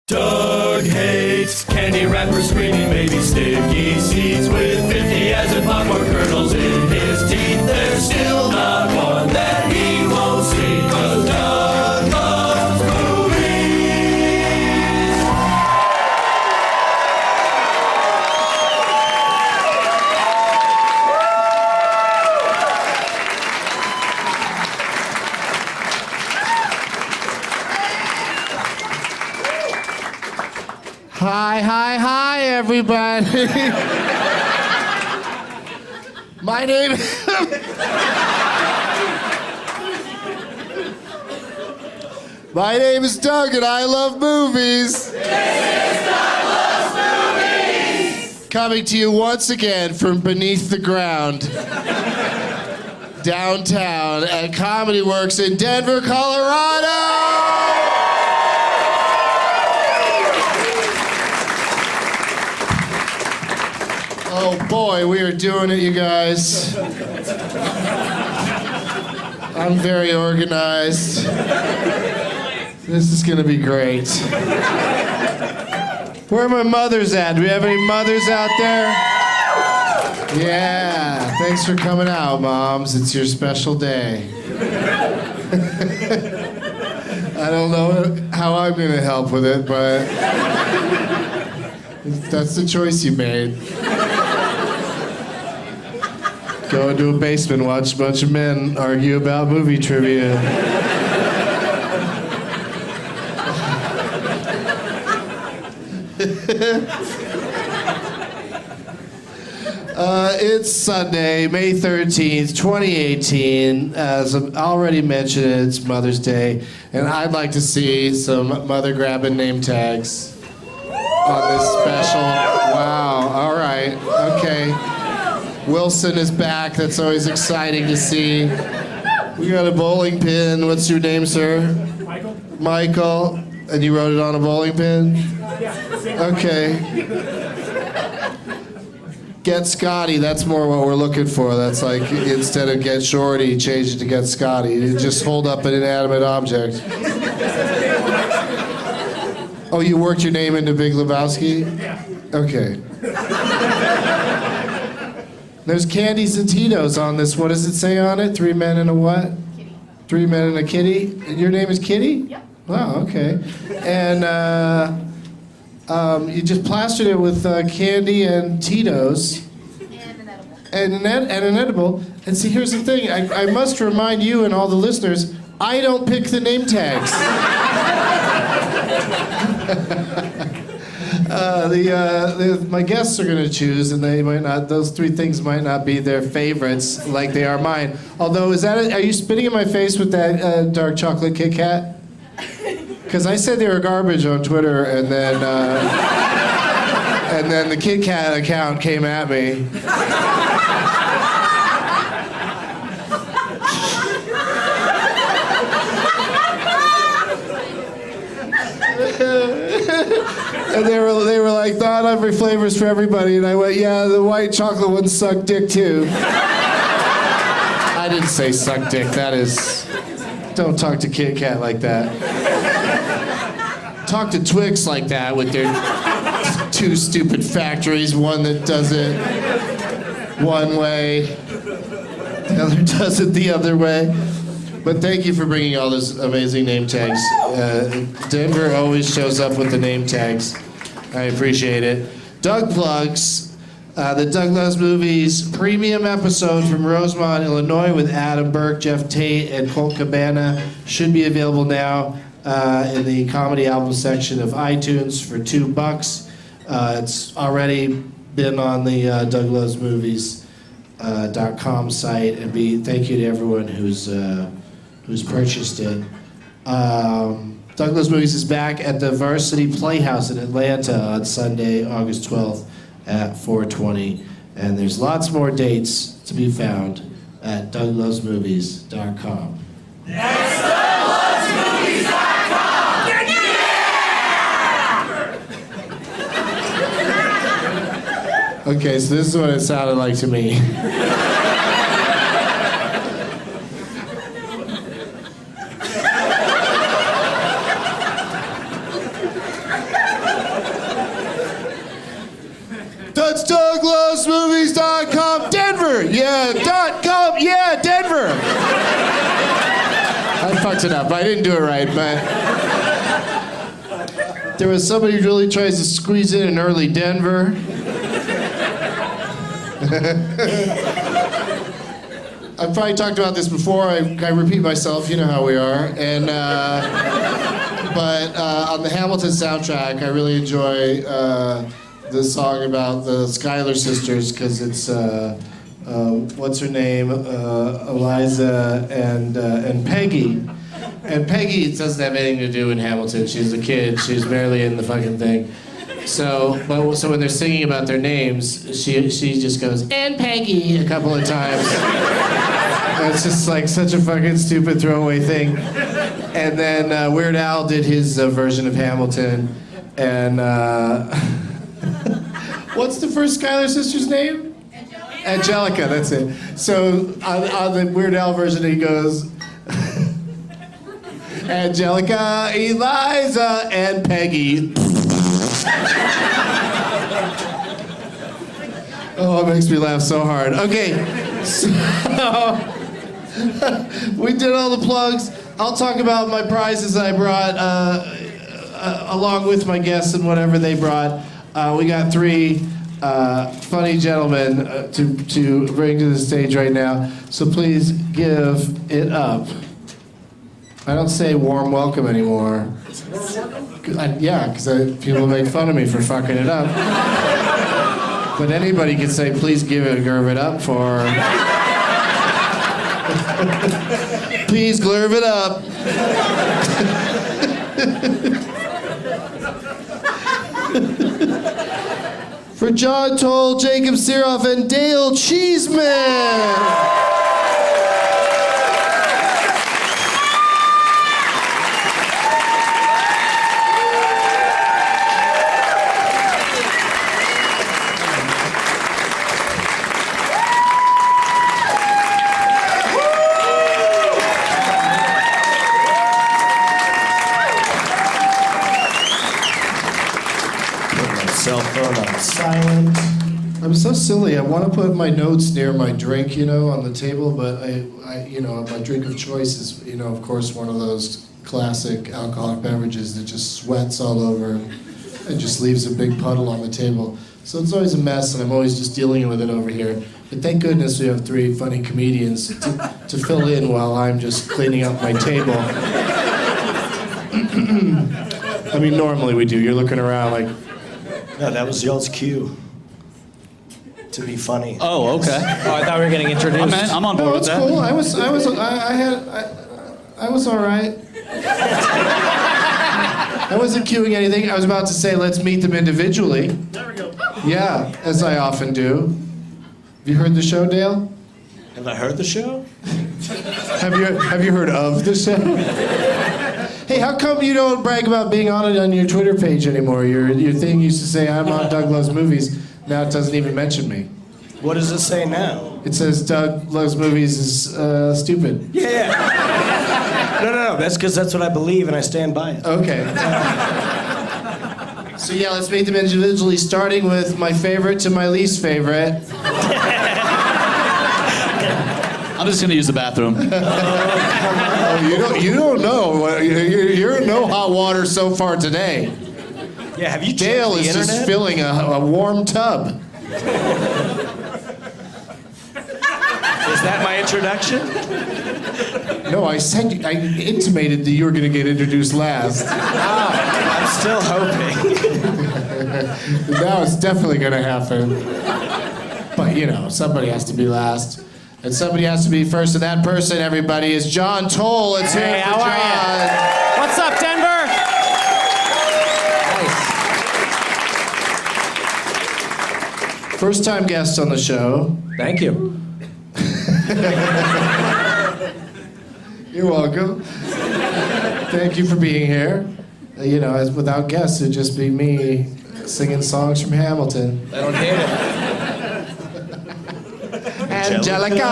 Doug hates candy wrappers screaming baby sticky seeds with 50 as in popcorn kernels in his teeth. There's still not one that he won't see, 'cause Doug loves movies. Hi, everybody. My name My name is Doug, and I love movies. This is Doug Loves Movies. Coming to you once again from beneath the ground, downtown at Comedy Works in Denver, Colorado. Oh boy, we are doing it, you guys. I'm very organized. This is gonna be great. Where are my mothers at? Do we have any mothers out there? Yeah, thanks for coming out, moms. It's your special day. I don't know how I'm gonna help with it, but that's the choice you made. Go into a basement, watch a bunch of men argue about movie trivia. It's Sunday, May 13th, 2018. As I've already mentioned, it's Mother's Day, and I'd like to see some mother-grabbing name tags on this special. Wow, all right, okay. Wilson is back. That's always exciting to see. We got a bowling pin. What's your name, sir? Michael? Michael. And you wrote it on a bowling pin? Yeah. Okay. Get Scotty. That's more what we're looking for. That's like, instead of Get Shorty, change it to Get Scotty. You just hold up an inanimate object. Oh, you worked your name into Big Lebowski? Yeah. Okay. There's candies and Tito's on this. What does it say on it? 3 men and a what? Kitty. 3 men and a kitty? And your name is Kitty? Yep. Wow, okay. And you just plastered it with candy and Tito's. And an edible. And an edible. And see, here's the thing. I must remind you and all the listeners, I don't pick the name tags. My guests are going to choose, and they might not. Those 3 things might not be their favorites, like they are mine. Although, are you spitting in my face with that dark chocolate Kit Kat? Because I said they were garbage on Twitter, and then the Kit Kat account came at me. And they were like, not every flavor's for everybody. And I went, yeah, the white chocolate ones suck dick too. I didn't say suck dick. That is, don't talk to Kit Kat like that. Talk to Twix like that with their 2 stupid factories. One that does it one way, the other does it the other way. But thank you for bringing all those amazing name tags. Denver always shows up with the name tags. I appreciate it. Doug plugs the Doug Loves Movies premium episode from Rosemont, Illinois with Adam Burke, Jeff Tate, and Colt Cabana should be available now in the comedy album section of iTunes for $2. It's already been on the DougLovesMovies.com site, and thank you to everyone who's purchased it. Doug Loves Movies is back at the Varsity Playhouse in Atlanta on Sunday, August 12th at 4:20. And there's lots more dates to be found at DougLovesMovies.com. That's DougLovesMovies.com. Yeah! Okay, so this is what it sounded like to me. That's DougLovesMovies.com, Denver. Yeah, .com. Yeah, Denver. I fucked it up. I didn't do it right, but there was somebody who really tries to squeeze in an early Denver. I've probably talked about this before. I repeat myself. You know how we are. And but on the Hamilton soundtrack, I really enjoy the song about the Schuyler sisters because it's what's her name, Eliza and Peggy. And Peggy doesn't have anything to do with Hamilton. She's a kid. She's barely in the fucking thing. So when they're singing about their names, she just goes, and Peggy, a couple of times. And it's just like such a fucking stupid throwaway thing. And then Weird Al did his version of Hamilton. And what's the first Schuyler sister's name? Angelica, that's it. So on the Weird Al version, he goes, Angelica, Eliza, and Peggy. Oh, it makes me laugh so hard. Okay, so we did all the plugs. I'll talk about my prizes I brought along with my guests and whatever they brought. We got 3 funny gentlemen to bring to the stage right now. So please give it up. I don't say warm welcome anymore. Yeah, because people make fun of me for fucking it up. But anybody can say, please give it up for... Please glurve it up. For John Tole, Jacob Sirof, and Dale Cheesman. Silent. I'm so silly. I want to put my notes near my drink, on the table, but I my drink of choice is, of course, one of those classic alcoholic beverages that just sweats all over and just leaves a big puddle on the table. So it's always a mess, and I'm always just dealing with it over here. But thank goodness we have 3 funny comedians to fill in while I'm just cleaning up my table. I mean, normally we do. You're looking around like... No, that was y'all's cue to be funny. Oh, okay. Oh, I thought we were getting introduced. I'm on board with that. Cool. I was all right. I wasn't cueing anything. I was about to say, let's meet them individually. There we go. Yeah, as I often do. Have you heard the show, Dale? Have I heard the show? Have you heard of the show? Hey, how come you don't brag about being on it on your Twitter page anymore? Your thing used to say, I'm on Doug Loves Movies. Now it doesn't even mention me. What does it say now? It says Doug Loves Movies is stupid. Yeah. No. That's because that's what I believe and I stand by it. Okay. So yeah, let's meet them individually, starting with my favorite to my least favorite. I'm just gonna use the bathroom. Oh, you don't know. You're in no hot water so far today. Yeah, have you checked Dale the is internet? just filling a warm tub. Is that my introduction? No, I intimated that you were going to get introduced last. I'm still hoping. Now it's definitely going to happen. But, somebody has to be last. And somebody has to be first, and that person, everybody, is John Tole. Let's hear it for how John. are you? What's up, Denver? Nice. First time guest on the show. Thank you. You're welcome. Thank you for being here. As without guests, it'd just be me singing songs from Hamilton. I don't hate it. Angelica.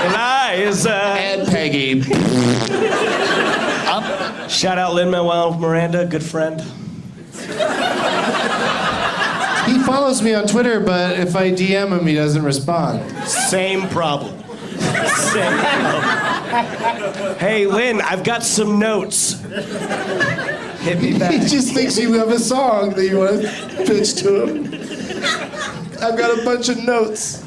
Eliza. And Peggy. Shout out Lin-Manuel Miranda, good friend. He follows me on Twitter, but if I DM him, he doesn't respond. Same problem. Same problem. Hey, Lynn, I've got some notes. Hit me back. He just thinks you have a song that you want to pitch to him. I've got a bunch of notes.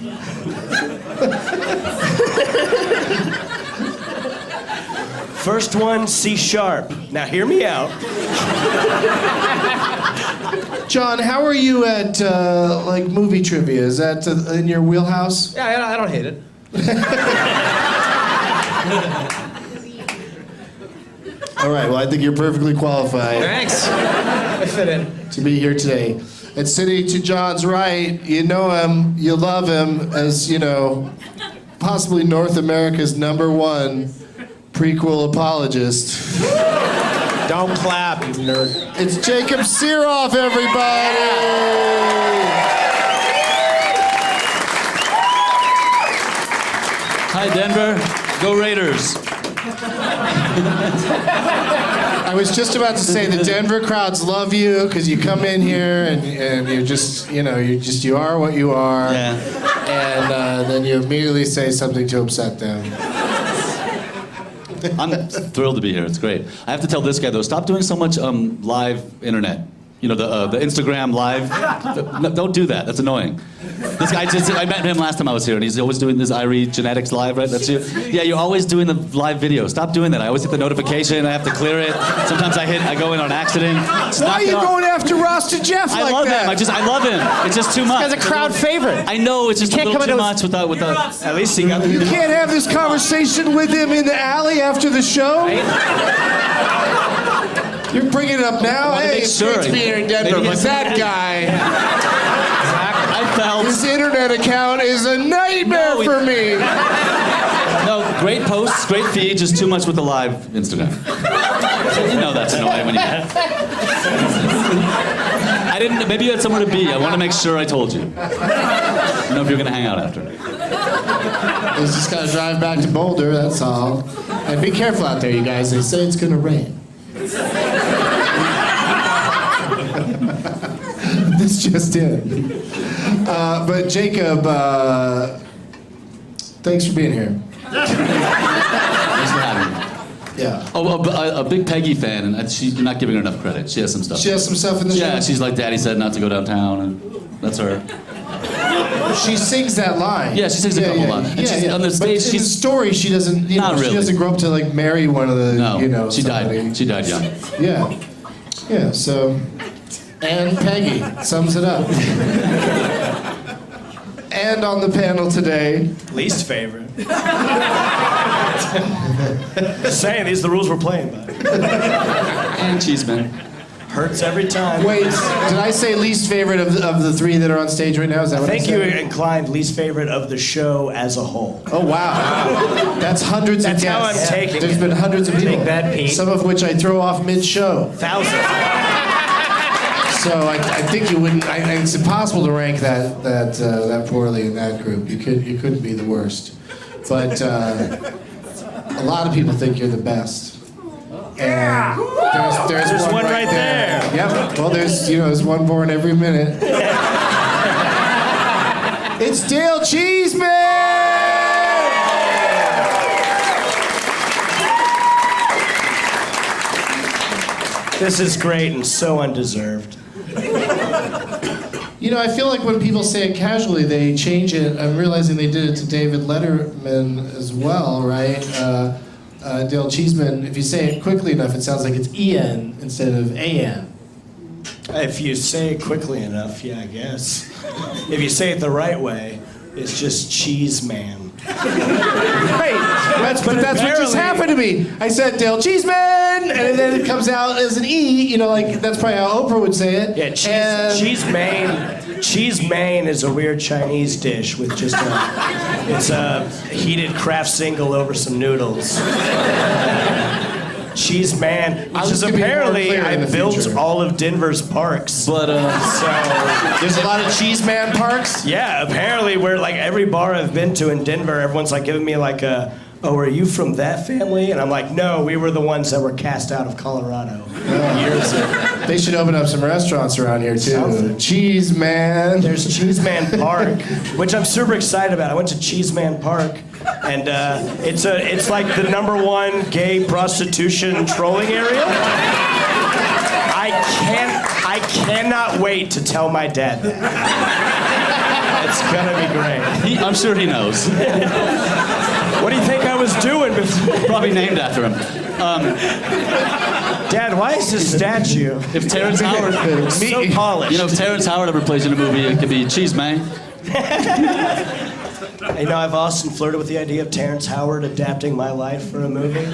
First one, C sharp. Now hear me out. John, how are you at like movie trivia? Is that in your wheelhouse? Yeah, I don't hate it. All right, well, I think you're perfectly qualified Thanks. I fit in. to be here today. And sitting to John's right, you know him, you love him as, you know, possibly North America's #1 prequel apologist. Don't clap, you nerd. It's Jacob Sirof, everybody! Hi, Denver. Go Raiders. I was just about to say the Denver crowds love you because you come in here and you're just, you know, you are what you are. Yeah. And then you immediately say something to upset them. I'm thrilled to be here. It's great. I have to tell this guy though, stop doing so much live internet. You know, the Instagram live. No, don't do that. That's annoying. This guy I met him last time I was here, and he's always doing this Irie Genetics live, right? That's you. Yeah, you're always doing the live video. Stop doing that. I always get the notification. I have to clear it. Sometimes I go in on accident. Just Why knock are it you off. going after Ross and Jeff I like love that? him. I love him. It's just too much. This guy's a crowd favorite. I know. It's just a can't little come too into much without. At least he got You can't have this conversation with him in the alley after the show? You're bringing it up now? wanna Hey, make it's sure. great to be here in Denver, Maybe but it's- that guy, I felt. his internet account is a nightmare No, for me. No, great posts, great feed, just too much with the live Instagram. You know that's annoying when you... I didn't, maybe you had somewhere to be. I want to make sure I told you. I don't know if you're going to hang out after. He's just got to drive back to Boulder, that's all. And be careful out there, you guys. They say it's going to rain. This just in. But Jacob, thanks for being here. Thanks for having me. Yeah. Oh, a big Peggy fan, and you're not giving her enough credit. She has some stuff. She has some stuff in the show? Yeah, she's like, Daddy said not to go downtown, and that's her. She sings that line. Yeah, she sings a couple lines. And she's on the stage. But in the She's story, she doesn't. You know, Not really. She doesn't grow up to like marry one of the. no. You know. She somebody. died. She died young. Yeah. Yeah. So, and Peggy sums it up. And on the panel today, least favorite. Just saying, these are the rules we're playing by. And Cheesman. Hurts every time. wait, did I say least favorite of the three that are on stage right now? Is that what I Thank you said? inclined least favorite of the show as a whole. Oh wow, that's hundreds That's of how guests. I'm taking There's it. been hundreds of people. Take that, Pete. Some of which I throw off mid-show. Thousands. So I think you wouldn't. It's impossible to rank that poorly in that group. You couldn't be the worst. But a lot of people think you're the best. And there's one right there. Yep. Well, there's one born every minute. It's Dale Cheesman. This is great and so undeserved. You know, I feel like when people say it casually, they change it. I'm realizing they did it to David Letterman as well, right? Dale Cheesman, if you say it quickly enough, it sounds like it's E-N instead of A-N. If you say it quickly enough, yeah, I guess. If you say it the right way, it's just Cheesman. Right. That's what just apparently- happened to me. I said Dale Cheesman, and then it comes out as an E. You know, like that's probably how Oprah would say it. Yeah, cheese mein is a weird Chinese dish with just it's a heated Kraft single over some noodles. Cheese man, which I was is gonna be more apparently clear in I the built future. all of Denver's parks. But So There's a lot of Cheeseman parks. yeah, apparently where like every bar I've been to in Denver, everyone's like giving me like a "Oh, are you from that family?" And I'm like, "No, we were the ones that were cast out of Colorado years ago." They should open up some restaurants around here too. Something. Cheesman. There's Cheesman Park, which I'm super excited about. I went to Cheesman Park, and it's like the #1 gay prostitution trolling area. I cannot wait to tell my dad that. It's gonna be great. I'm sure he knows. What do you think I was doing before? Probably named after him. Dad, why is this statue? If Terrence Howard, So polished. you know, if Terrence Howard ever plays in a movie, it could be Cheesman. You know, I've often flirted with the idea of Terrence Howard adapting my life for a movie.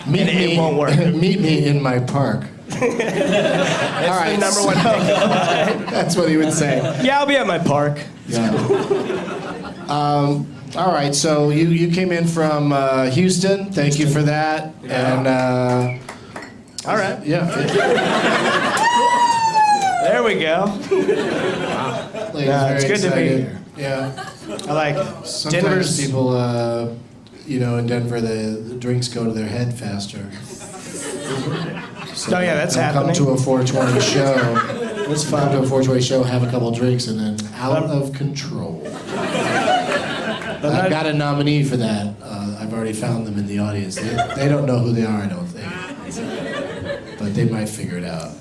Meet It won't work. Meet me in my park. It's the #1 pick. That's what he would say. Yeah, I'll be at my park. Yeah. All right, so you came in from Houston. Thank you for that. And All right. yeah, There we go. Ladies, It's very good to be excited. here. Yeah. I like it. Sometimes Denver's people, in Denver, the drinks go to their head faster. So Oh, yeah, that's they'll happening. Come to a 420 show. That's Come to fun. a 420 show, have a couple drinks, and then out of control. I've got a nominee for that. I've already found them in the audience. They don't know who they are, I don't think. But they might figure it out.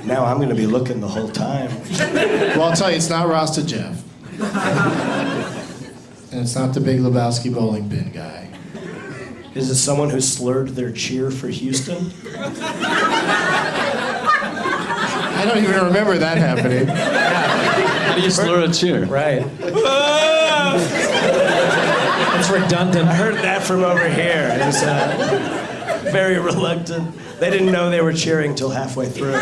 Now I'm going to be looking the whole time. Well, I'll tell you, it's not Rasta Jeff. And it's not the Big Lebowski bowling pin guy. Is it someone who slurred their cheer for Houston? I don't even remember that happening. How do you slur a cheer? Right. It's redundant. I heard that from over here. It was very reluctant. They didn't know they were cheering till halfway through.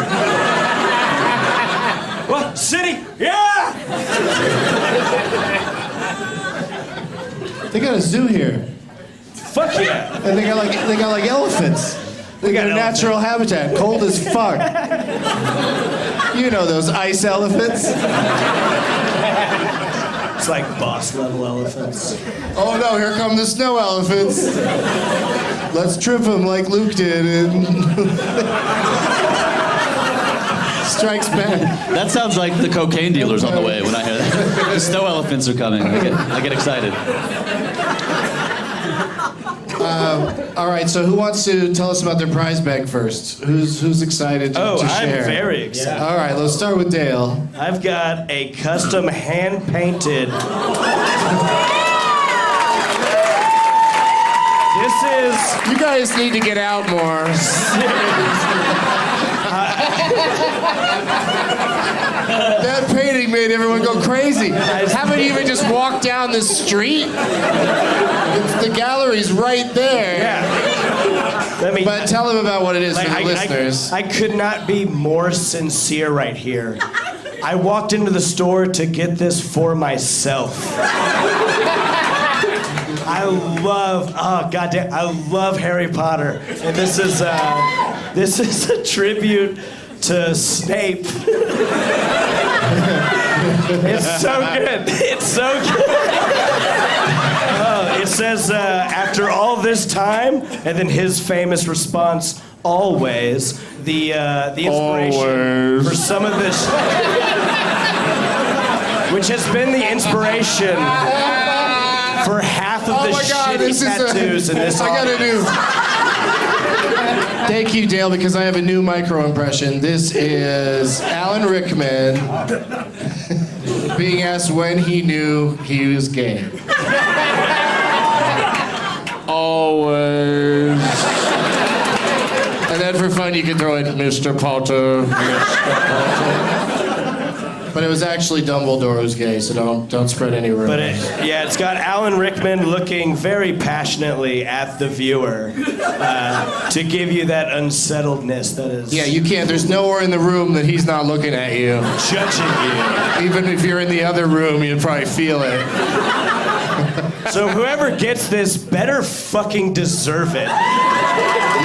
What? City? Yeah! They got a zoo here. Fuck yeah! And they got like elephants. They got a natural habitat, cold as fuck. You know those ice elephants? It's like boss level elephants. Oh no, here come the snow elephants. Let's trip them like Luke did in Strikes Back. That sounds like the cocaine dealers on the way when I hear that. The snow elephants are coming. I get excited. All right, so who wants to tell us about their prize bag first? Who's excited to share? I'm very excited. All right, let's start with Dale. I've got a custom hand-painted. This is. You guys need to get out more. That painting made everyone go crazy. Haven't you even just walked down the street? The gallery's right there. Yeah. Let me. But tell them about what it is Like, for the listeners. I could not be more sincere right here. I walked into the store to get this for myself. I love Harry Potter, and this is a tribute to Snape. It's so good. It's so good. It says, after all this time, and then his famous response, always, the inspiration for some of this, which has been the inspiration for half of the shitty tattoos in this I gotta audience. do. Thank you, Dale, because I have a new micro impression. This is Alan Rickman being asked when he knew he was gay. Always. And then for fun, you can throw in Mr. Potter. But it was actually Dumbledore who's gay, so don't spread any rumors. But it's got Alan Rickman looking very passionately at the viewer to give you that unsettledness that is Yeah, you can't. There's nowhere in the room that he's not looking at you. judging you. Even if you're in the other room, you'd probably feel it. So whoever gets this better fucking deserve it.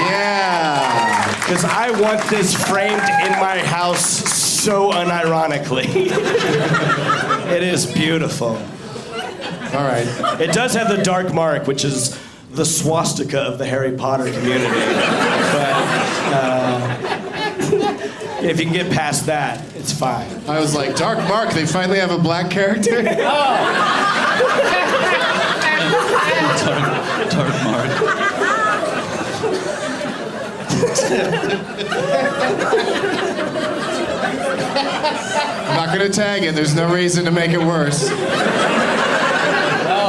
Yeah. Because I want this framed in my house so unironically. It is beautiful. All right. It does have the dark mark, which is the swastika of the Harry Potter community. But if you can get past that, it's fine. I was like, Dark Mark, they finally have a black character? Dark Mark. I'm not going to tag it. There's no reason to make it worse.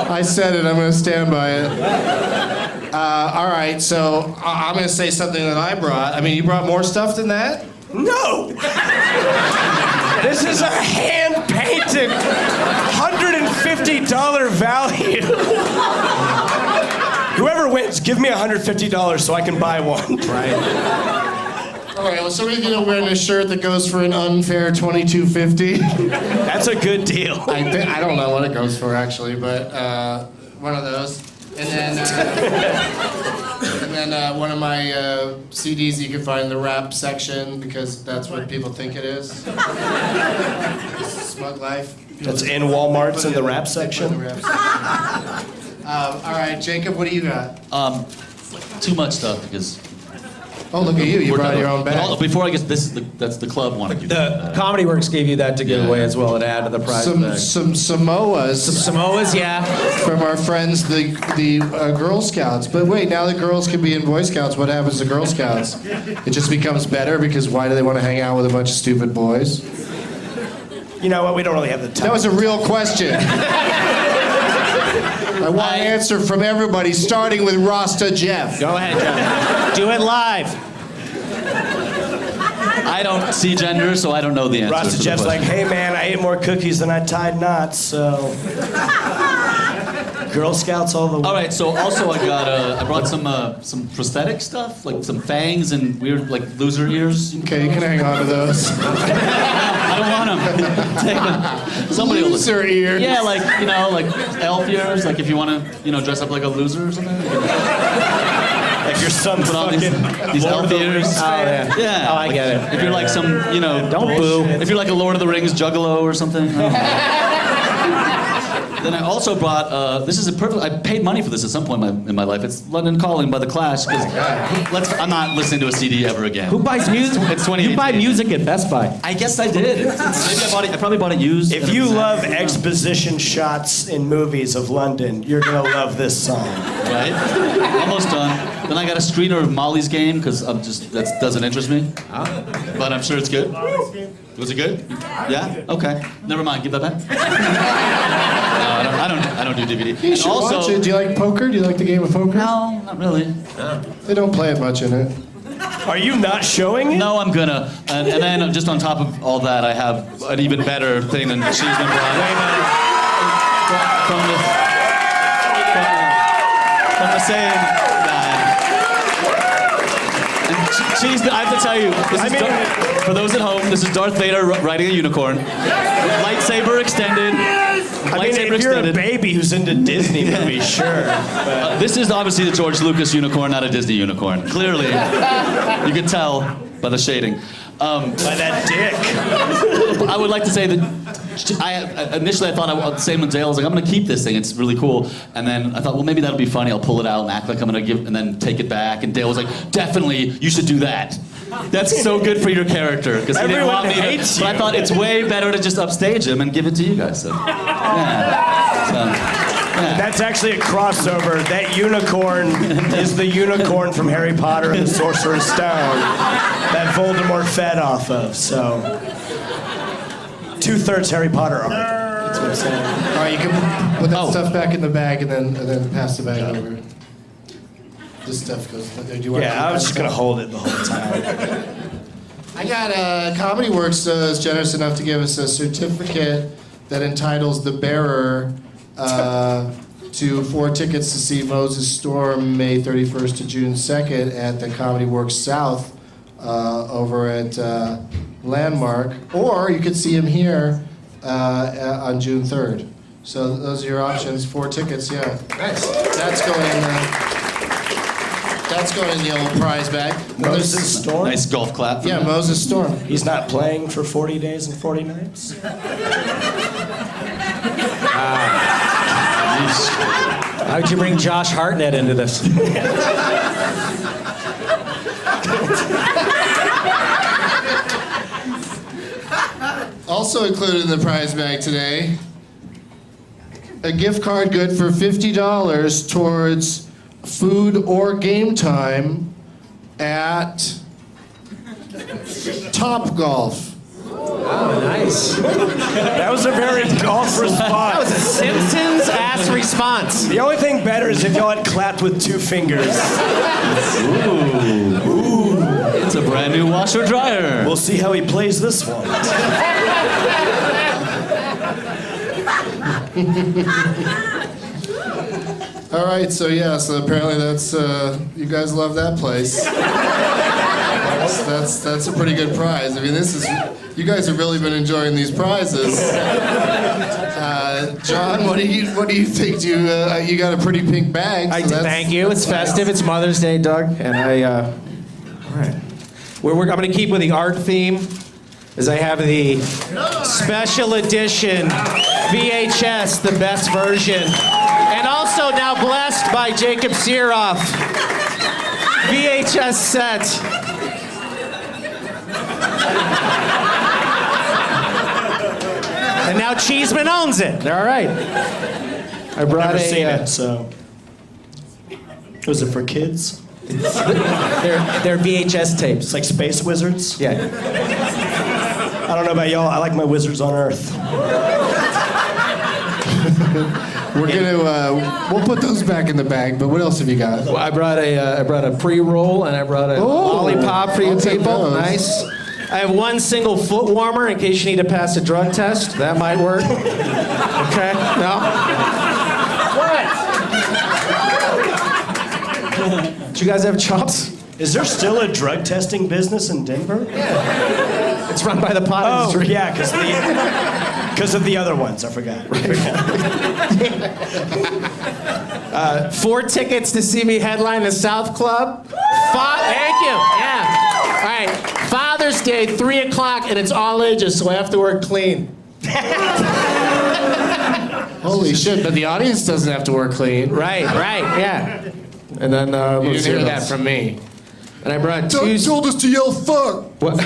I said it. I'm going to stand by it. All right, so I'm going to say something that I brought. I mean, you brought more stuff than that? No! This is a hand-painted, $150 value. Whoever wins, give me $150 so I can buy one. Right. All right, well, somebody's going to wear a shirt that goes for an unfair $22.50. That's a good deal. I don't know what it goes for, actually, but one of those. And then one of my CDs you can find in the rap section because that's what people think it is. Smug Life. That's in Walmart's in the rap section. All right, Jacob, what do you got? Too much stuff because. Oh, look at you! You we're brought done. your own But bag. before I get that's the club wanted you. The Comedy Works gave you that to give away as well and add to the prize bag. Some Samoas. Samoas, yeah. From our friends, the Girl Scouts. But wait, now the girls can be in Boy Scouts. What happens to Girl Scouts? It just becomes better because why do they want to hang out with a bunch of stupid boys? You know what? We don't really have the time. That was a real question. I want an answer from everybody, starting with Rasta Jeff. Go ahead, Jeff. Do it live. I don't see gender, so I don't know the answer. Rasta Jeff's like, hey man, I ate more cookies than I tied knots, so. Girl Scouts all the way. All right, so also I brought some prosthetic stuff, like some fangs and weird like loser ears. Okay, you can hang on to those. I don't want them. Take them. Somebody will Loser ears. Yeah, like like elf ears. Like if you want to dress up like a loser or something. Like your son Put on these elf ears. Oh, yeah. Yeah. Oh, I get it. If you're like some Don't boo. If you're like a Lord of the Rings juggalo or something. Then I also brought, this is a perfect, I paid money for this at some point in my life. It's London Calling by The Clash. I'm not listening to a CD ever again. Who buys music? It's 2018. You buy music at Best Buy. I guess I did. Maybe I probably bought it used. If you love exposition shots in movies of London, you're gonna love this song. Right? Almost done. Then I got a screener of Molly's Game, because that doesn't interest me. But I'm sure it's good. Was it good? Yeah? Okay. Never mind. Give that back. I don't do DVD. You should watch it. Do you like poker? Do you like the game of poker? No, not really. They don't play it much in it. Are you not showing it? No, I'm gonna. And then just on top of all that, I have an even better thing than Cheesman brought. From the same guy. And Cheesman, I have to tell you, for those at home, this is Darth Vader riding a unicorn. Lightsaber extended. If you're a baby who's into Disney movies, sure. This is obviously the George Lucas unicorn, not a Disney unicorn. Clearly, you can tell by the shading. By that dick. I would like to say that initially I thought same with Dale. I was like, I'm gonna keep this thing. It's really cool. And then I thought, well, maybe that'll be funny. I'll pull it out and act like I'm gonna and then take it back. And Dale was like, definitely, you should do that. That's so good for your character because he didn't want me to. Hates But I thought it's way better to just upstage him and give it to you guys. So, yeah. That's actually a crossover. That unicorn is the unicorn from Harry Potter and the Sorcerer's Stone that Voldemort fed off of. So, 2/3 Harry Potter art. That's what I'm saying. All right, you can put that stuff back in the bag and then pass the bag over. This stuff goes. Do you want Yeah, I was just gonna hold it the whole time. I got Comedy Works is generous enough to give us a certificate that entitles the bearer to 4 tickets to see Moses Storm May 31st to June 2nd at the Comedy Works South over at Landmark, or you could see him here on June 3rd. So those are your options. 4 tickets, yeah. Nice. That's going in the old prize bag. Moses Storm? Nice golf clap. Yeah, Moses Storm. He's not playing for 40 days and 40 nights? How would you bring Josh Hartnett into this? Also included in the prize bag today, a gift card good for $50 towards food or game time at Top Golf. Oh, nice. That was a very golf response. That was a Simpsons-ass response. The only thing better is if y'all had clapped with 2 fingers. Ooh. It's a brand new washer dryer. We'll see how he plays this one. All right, so apparently that's you guys love that place. That's a pretty good prize. I mean, you guys have really been enjoying these prizes. John, what do you think? You got a pretty pink bag. So Thank you. It's festive. It's Mother's Day, Doug, and all right. I'm going to keep with the art theme, as I have the special edition VHS, the best version, and also now blessed by Jacob Sirof VHS set. And now Cheesman owns it. All right. I brought Never seen it, so. Was it for kids? They're VHS tapes. It's like Space Wizards? Yeah. I don't know about y'all. I like my Wizards on Earth. We're gonna we'll put those back in the bag. But what else have you got? Well, I brought a pre-roll and I brought a lollipop for you I'll take people. those. Nice. I have one single foot warmer in case you need to pass a drug test. That might work. Okay. No. What? Do you guys have chops? Is there still a drug testing business in Denver? Yeah. It's run by the pot Oh, industry. yeah, because of the other ones. I forgot. 4 tickets to see me headline the South Club. Thank you. Yeah. All right. Father's Day, 3 o'clock, and it's all ages, so I have to work clean. Holy shit! But the audience doesn't have to work clean. Right, yeah. And then You didn't hear that from me. And I brought Doug two. told us to yell "fuck." What?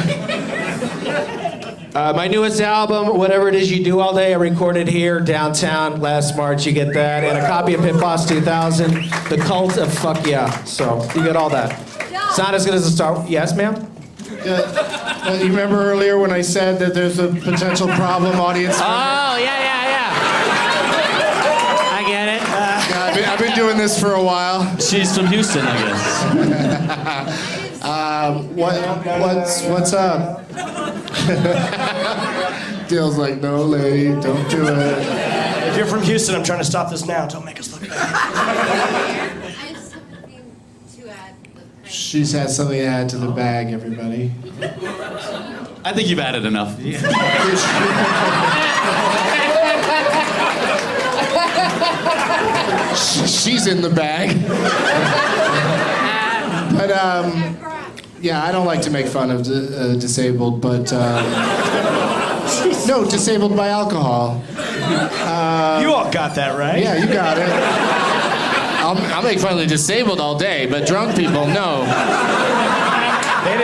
My newest album, Whatever It Is You Do All Day, I recorded here downtown last March. You get that, and a copy of Pit Boss 2000, The Cult of Fuck Yeah. So you get all that. It's not as good as the Star. Yes, ma'am. You remember earlier when I said that there's a potential problem audience? Oh yeah. I get it. I've been doing this for a while. She's from Houston, I guess. What's up? Dale's like, no, lady, don't do it. If you're from Houston, I'm trying to stop this now. Don't make us look bad. I just have something to add. She's had something to add to the bag, everybody. I think you've added enough. She's in the bag. But, yeah, I don't like to make fun of disabled, but, no, disabled by alcohol. You all got that right. Yeah, you got it. I'll make fun of the disabled all day, but drunk people, no. They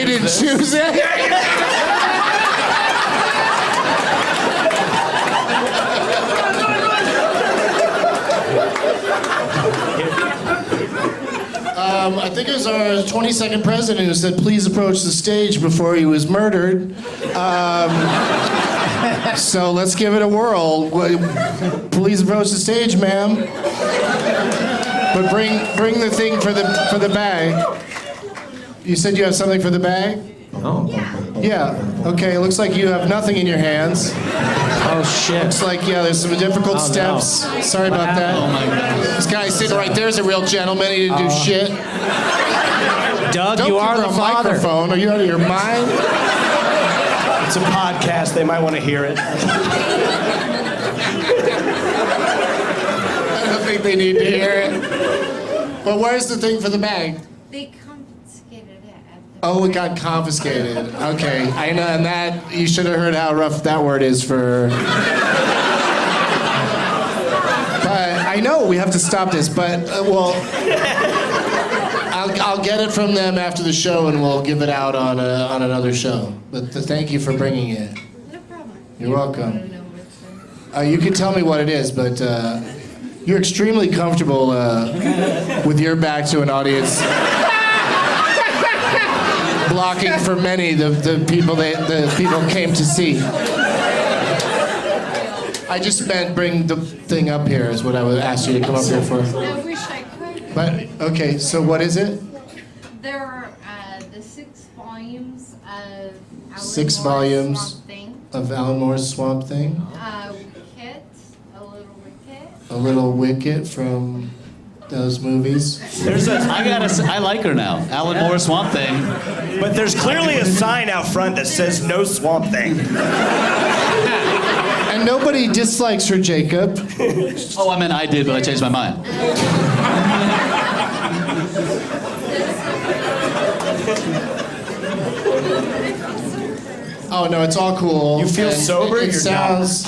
didn't choose it. I think it was our 22nd president who said, please approach the stage before he was murdered. So let's give it a whirl. Please approach the stage, ma'am. But bring the thing for the bag. You said you have something for the bag? Oh. Yeah. Okay, it looks like you have nothing in your hands. Oh shit. Looks like, yeah, there's some difficult Oh, no. steps. Sorry about that. Oh my God. This guy sitting right there is a real gentleman. He didn't do shit. Doug, Don't you give are her the a father. microphone. Are you out of your mind? It's a podcast. They might want to hear it. I don't think they need to hear it. But where's the thing for the bag? They confiscated it at the. Oh, it got confiscated. Okay, I know, and that you should have heard how rough that word is for. But I know we have to stop this, but well, I'll get it from them after the show, and we'll give it out on another show. But thank you for bringing it. No problem. You're welcome. I don't know what's You can tell me what it is, but you're extremely comfortable with your back to an audience, blocking for many the people came to see. I just meant bring the thing up here is what I would ask you to come up here for. I wish I could. But okay, so what is it? There are the 6 volumes of Alan 6 Moore's volumes Swamp Thing. of Alan Moore's Swamp Thing. Wicket, A Little Wicket. A Little Wicket from those movies. I like her now. Alan Moore Swamp Thing. But there's clearly a sign out front that says no Swamp Thing. And nobody dislikes her, Jacob. Oh, I meant I did, but I changed my mind. Oh no, it's all cool. You feel And sober? It You're sounds.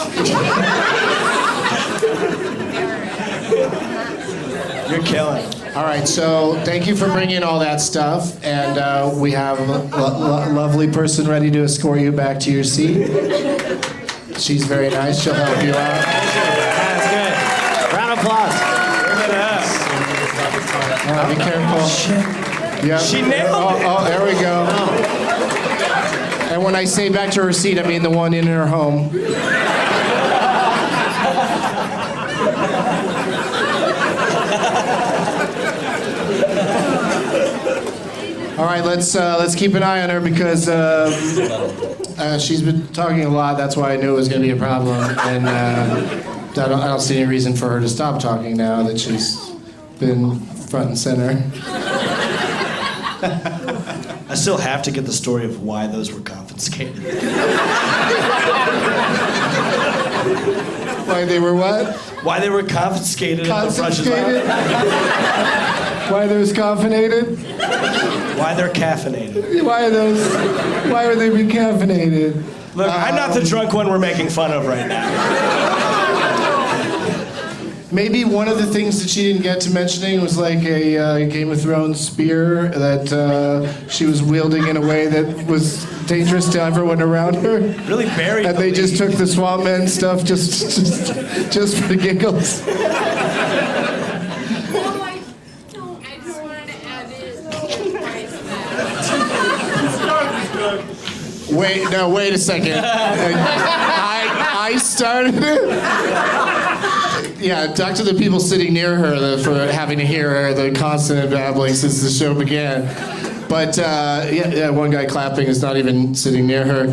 You're killing it. All right, so thank you for bringing all that stuff, and we have a lovely person ready to escort you back to your seat. She's very nice. She'll help you out. That's good. Round of applause. All right, be careful. Yep. She nailed it. Oh, there we go. And when I say back to her seat, I mean the one in her home. All right, let's keep an eye on her because she's been talking a lot. That's why I knew it was going to be a problem, and I don't see any reason for her to stop talking now that she's been front and center. I still have to get the story of why those were confiscated. Why they were what? Why they were confiscated at the French's Confiscated? Why those caffeinated? Why they're caffeinated. Why would they be caffeinated? Look, I'm not the drunk one we're making fun of right now. Maybe one of the things that she didn't get to mentioning was like a Game of Thrones spear that she was wielding in a way that was dangerous to everyone around her. Really buried And the they just lead. took the Swamp Men stuff just for the giggles. No, I don't. I just wanted to add it. Wait a second. I started it? Yeah, talk to the people sitting near her for having to hear her, the constant babbling since the show began. But, yeah, one guy clapping is not even sitting near her.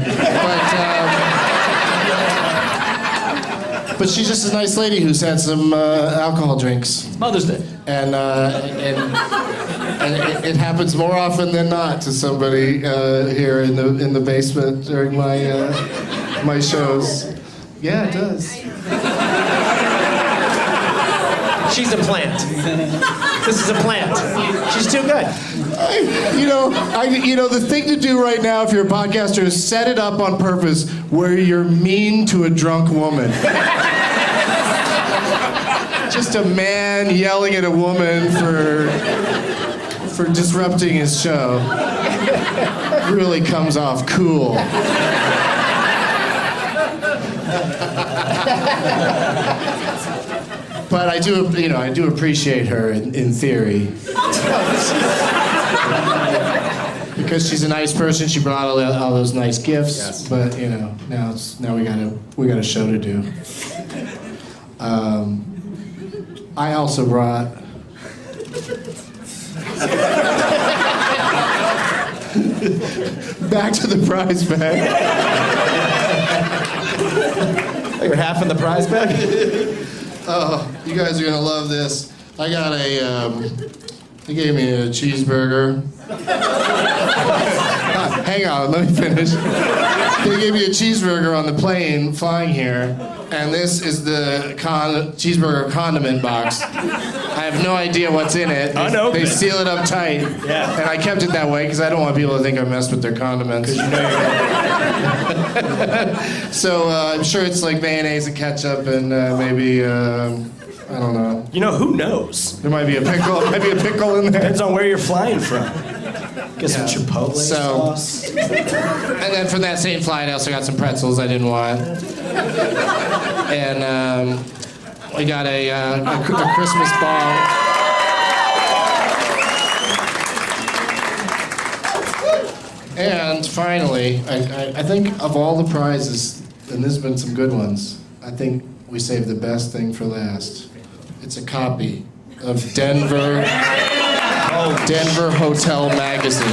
But she's just a nice lady who's had some alcohol drinks. It's Mother's Day. And it happens more often than not to somebody here in the basement during my shows. Yeah, it does. She's a plant. This is a plant. She's too good. The thing to do right now if you're a podcaster is set it up on purpose where you're mean to a drunk woman. Just a man yelling at a woman for disrupting his show. Really comes off cool. But I do appreciate her in theory. Because she's a nice person, she brought all those nice gifts. Yes. But now we got a show to do. I also brought. Back to the prize bag. You're half in the prize bag? Oh, you guys are gonna love this. I got they gave me a cheeseburger. Hang on, let me finish. They gave me a cheeseburger on the plane flying here, and this is the cheeseburger condiment box. I have no idea what's in it. They seal it up tight, Yeah. and I kept it that way because I don't want people to think I messed with their condiments. So I'm sure it's like mayonnaise and ketchup and maybe I don't know. You know, who knows? There might be a pickle. Might be a pickle in there. Depends on where you're flying from. Get some Chipotle sauce. And then for that same flight, I also got some pretzels I didn't want. And we got a Christmas ball. And finally, I think of all the prizes, and there's been some good ones, I think we saved the best thing for last. It's a copy of Denver Hotel Magazine.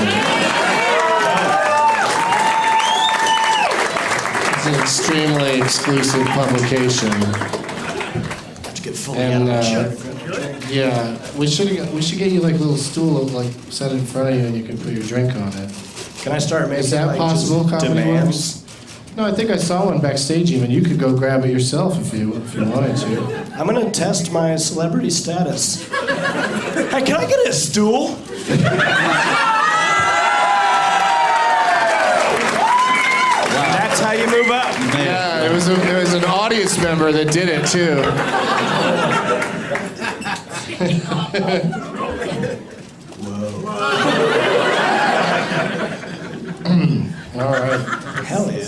It's an extremely exclusive publication. And yeah, we should get you like a little stool, like set in front of you, and you can put your drink on it. Can I start making Is that like, possible? just Comedy demands? Works? No, I think I saw one backstage. Even you could go grab it yourself if you wanted to. I'm gonna test my celebrity status. Hey, can I get a stool? That's how you move up. Yeah, there was an audience member that did it too. All right. Hell yeah.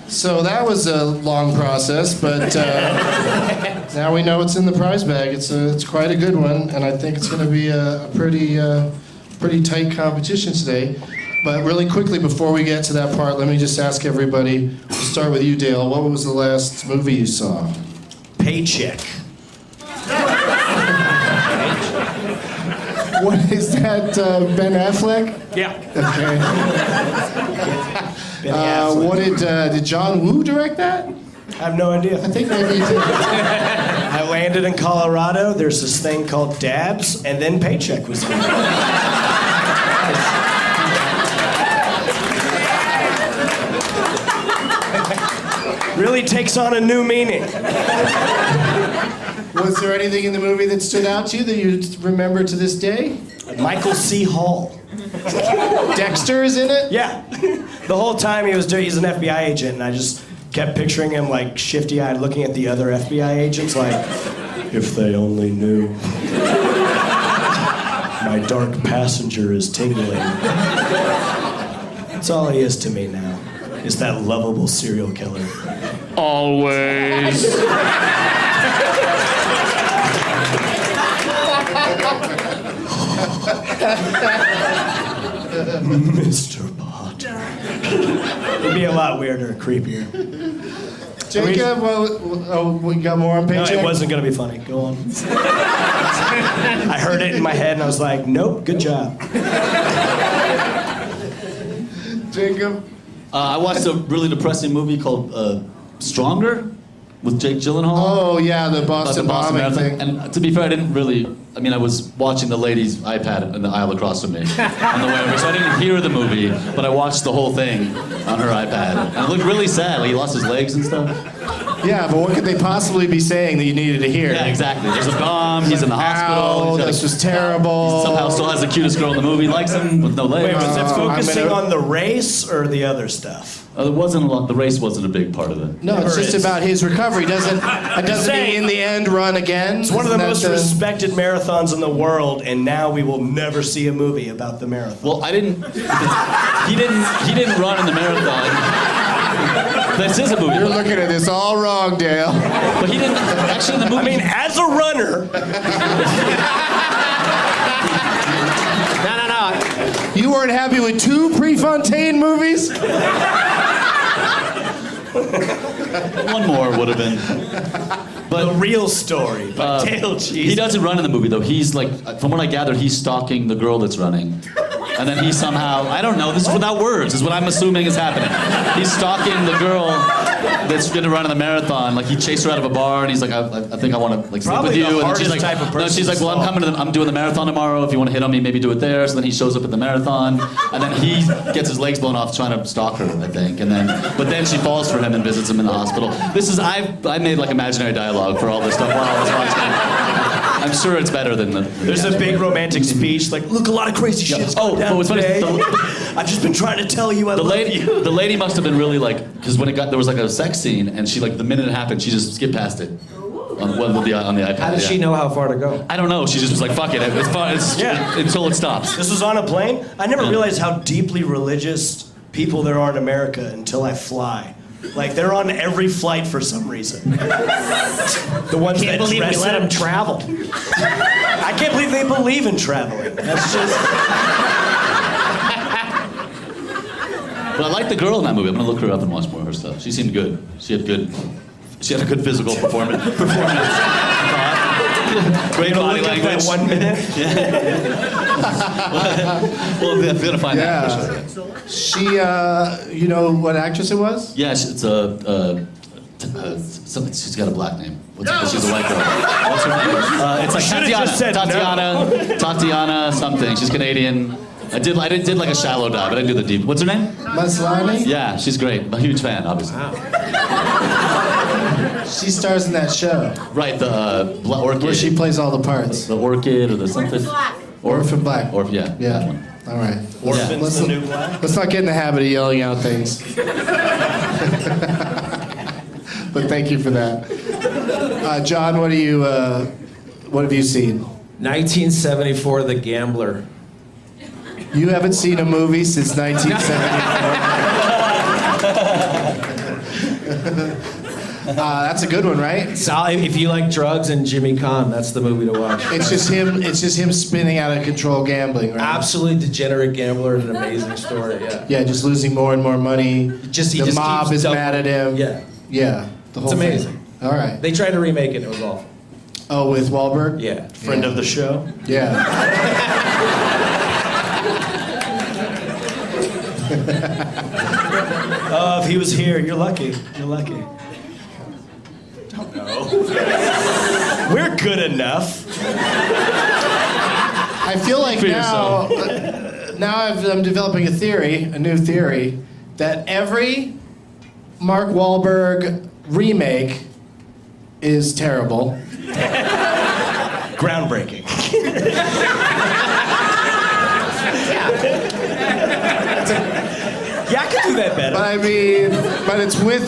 So that was a long process, but now we know what's in the prize bag. It's quite a good one, and I think it's going to be a pretty tight competition today. But really quickly, before we get to that part, let me just ask everybody. We'll start with you, Dale. What was the last movie you saw? Paycheck. What is that, Ben Affleck? Yeah. Okay. What did John Woo direct that? I have no idea. I think maybe he did. I landed in Colorado. There's this thing called Dabs, and then Paycheck was here. Really takes on a new meaning. Was there anything in the movie that stood out to you that you remember to this day? Michael C. Hall. Dexter is in it? Yeah. The whole time he's an FBI agent, and I just kept picturing him like shifty-eyed looking at the other FBI agents like, if they only knew. My dark passenger is tingling. That's all he is to me now, is that lovable serial killer. Always. Mr. Potter. It'd be a lot weirder and creepier. Jacob, we got more on No, Paycheck? it wasn't gonna be funny. Go on. I heard it in my head and I was like, nope, good job. Jacob? I watched a really depressing movie called Stronger with Jake Gyllenhaal. Oh, yeah, the About Boston the Boston bombing Marathon. thing. And to be fair, I was watching the lady's iPad in the aisle across from me on the way over, so I didn't hear the movie, but I watched the whole thing on her iPad. And it looked really sad, like he lost his legs and stuff. Yeah, but what could they possibly be saying that you needed to hear? Yeah, exactly. There's a bomb, he's in the hospital. Ow, he's this was terrible. Somehow still has the cutest girl in the movie, likes him with no legs. Wait, was it focusing I'm gonna- on the race or the other stuff? It wasn't a lot, the race wasn't a big part of it. No, it's Never just is. about his recovery. Doesn't saying. he in the end run again? It's one of the Isn't most that respected marathons in the world, and now we will never see a movie about the marathon. Well, he didn't run in the marathon. This is a movie. You're looking at this all wrong, Dale. But he didn't, actually in the movie. I mean, as a runner, No. You weren't happy with 2 Prefontaine movies? One more would have been. But the real story by Dale Cheesman. he doesn't run in the movie though. He's like, from what I gathered, he's stalking the girl that's running. And then he somehow, I don't know, this is without words, is what I'm assuming is happening. He's stalking the girl that's gonna run in the marathon. Like he chased her out of a bar and he's like, I think I wanna like sleep Probably with you. the And then she's hardest like, type of no, she's like, person well, to I'm doing the marathon tomorrow. If you wanna hit on me, maybe do it there. So then he shows up at the marathon and then he gets his legs blown off trying to stalk her, I think. But then she falls for him and visits him in the hospital. I made like imaginary dialogue for all this stuff while I was watching it. I'm sure it's better than the. There's a big romantic speech, like, look, a lot of crazy shit is going Oh, down but what's funny today. is I've just been trying to tell you I the love lady, you. the lady must have been really like, because when there was like a sex scene, and she like the minute it happened, she just skipped past it. on the iPad. How does she know how far to go? I don't know. She just was like, "Fuck it, it's fun." Yeah. Until it stops. This was on a plane. I never realized how deeply religious people there are in America until I fly. Like they're on every flight for some reason. The ones Can't that believe we dress let in- him travel. I can't believe they believe in traveling. That's just. But I like the girl in that movie. I'm gonna look her up and watch more of her stuff. She seemed good. She had a good physical performance. Great body Look up that language. 1 minute. Well, I'm gonna find that. Yeah. For sure. She, you know what actress it was? Yeah, it's something. She's got a black name. She's a white girl. What's her name? It's like Should've Tatiana. just said Tatiana something. She's Canadian. I did like a shallow dive. I didn't do the deep. What's her name? Maslany? Yeah, she's great. I'm a huge fan, obviously. She stars in that show Right, the orchid. where she plays all the parts. The orchid or the something. Black. Orphan Black. Or yeah. That Yeah. one. All right. Orphan's Let's, the new black. let's not get in the habit of yelling out things. But thank you for that. John, what have you seen? 1974, The Gambler. You haven't seen a movie since 1974. That's a good one, right? So if you like drugs and Jimmy Kahn, that's the movie to watch. It's just him spinning out of control gambling, right? Absolutely degenerate gambler and an amazing story. Yeah. Yeah, just losing more and more money. He The just mob keeps is doubling. mad at him. Yeah. Yeah. The whole It's thing. amazing. All right. They tried to remake it. It was awful. Oh, with Wahlberg? Yeah. Friend of the show. Yeah. Oh, if he was here, you're lucky. You're lucky. Don't know. We're good enough. I feel like For now I'm developing a new theory, that every Mark Wahlberg remake is terrible. Groundbreaking. Yeah, I could do that better. But I mean,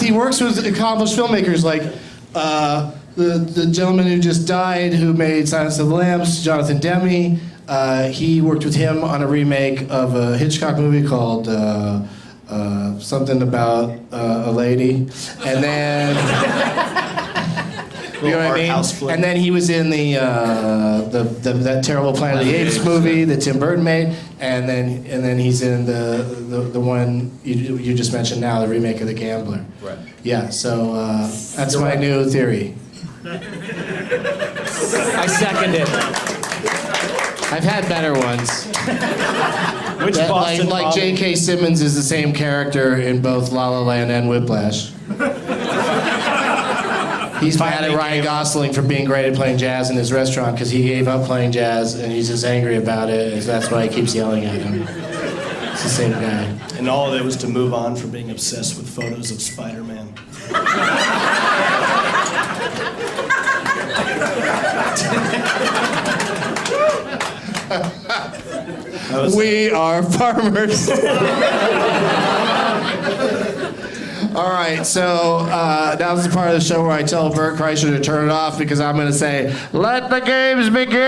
he works with accomplished filmmakers like the gentleman who just died who made Silence of the Lambs, Jonathan Demme. He worked with him on a remake of a Hitchcock movie called something about a lady. And then, you know what I mean? House flick. And then he was in that terrible Planet of the Apes movie that Tim Burton made. And then he's in the one you just mentioned now, the remake of The Gambler. Right. Yeah, so that's my new theory. I second it. I've had better ones. Which That, Boston like Bob- J.K. Simmons is the same character in both La La Land and Whiplash. He's mad at Ryan Gosling for being great at playing jazz in his restaurant because he gave up playing jazz and he's just angry about it, and that's why he keeps yelling at him. It's the same guy. And all of it was to move on from being obsessed with photos of Spider-Man. We are farmers. All right, so now's the part of the show where I tell Bert Kreischer to turn it off because I'm going to say, "Let the games begin."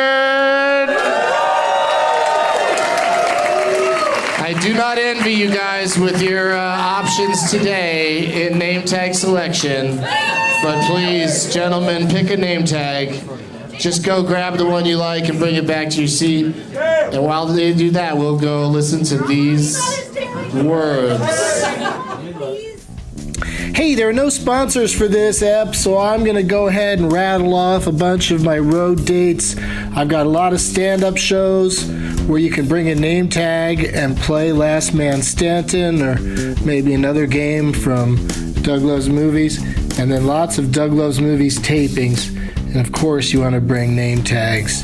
I do not envy you guys with your options today in name tag selection, but please, gentlemen, pick a name tag. Just go grab the one you like and bring it back to your seat. And while they do that, we'll go listen to these words. Hey, there are no sponsors for this ep, so I'm going to go ahead and rattle off a bunch of my road dates. I've got a lot of stand-up shows where you can bring a name tag and play Last Man Stanton or maybe another game from Doug Loves Movies, and then lots of Doug Loves Movies tapings. And of course, you want to bring name tags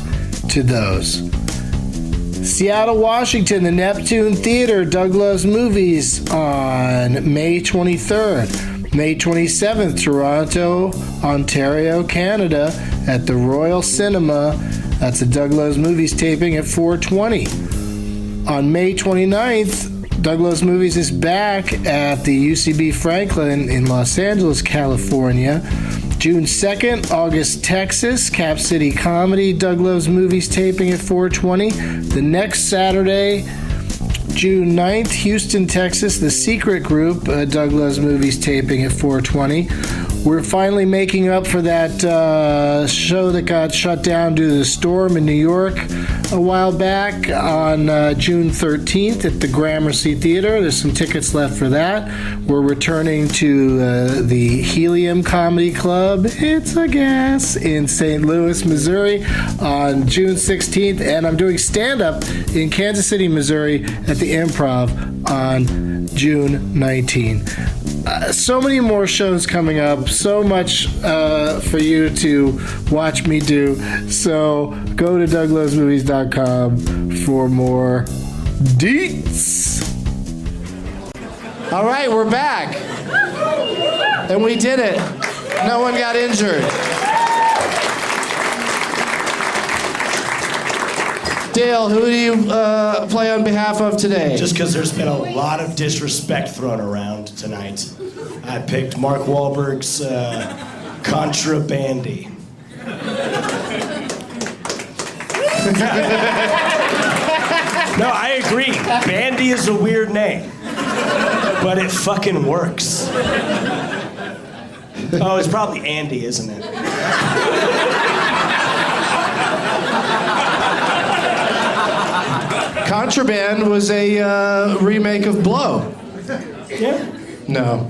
to those. Seattle, Washington, the Neptune Theater, Doug Loves Movies on May 23rd. May 27th, Toronto, Ontario, Canada, at the Royal Cinema. That's a Doug Loves Movies taping at 4:20. On May 29th, Doug Loves Movies is back at the UCB Franklin in Los Angeles, California. June 2nd, August, Texas, Cap City Comedy, Doug Loves Movies taping at 420. The next Saturday, June 9th, Houston, Texas, The Secret Group, Doug Loves Movies taping at 420. We're finally making up for that show that got shut down due to the storm in New York a while back on June 13th at the Gramercy Theater. There's some tickets left for that. We're returning to the Helium Comedy Club, It's a Gas, in St. Louis, Missouri on June 16th. And I'm doing stand-up in Kansas City, Missouri at the Improv on June 19th. So many more shows coming up, so much for you to watch me do. So go to douglovesmovies.com for more deets. All right, we're back. And we did it. No one got injured. Dale, who do you play on behalf of today? Just because there's been a lot of disrespect thrown around tonight, I picked Mark Wahlberg's Contrabandy. No, I agree. Bandy is a weird name, but it fucking works. Oh, it's probably Andy, isn't it? Contraband was a remake of Blow. Yeah. No.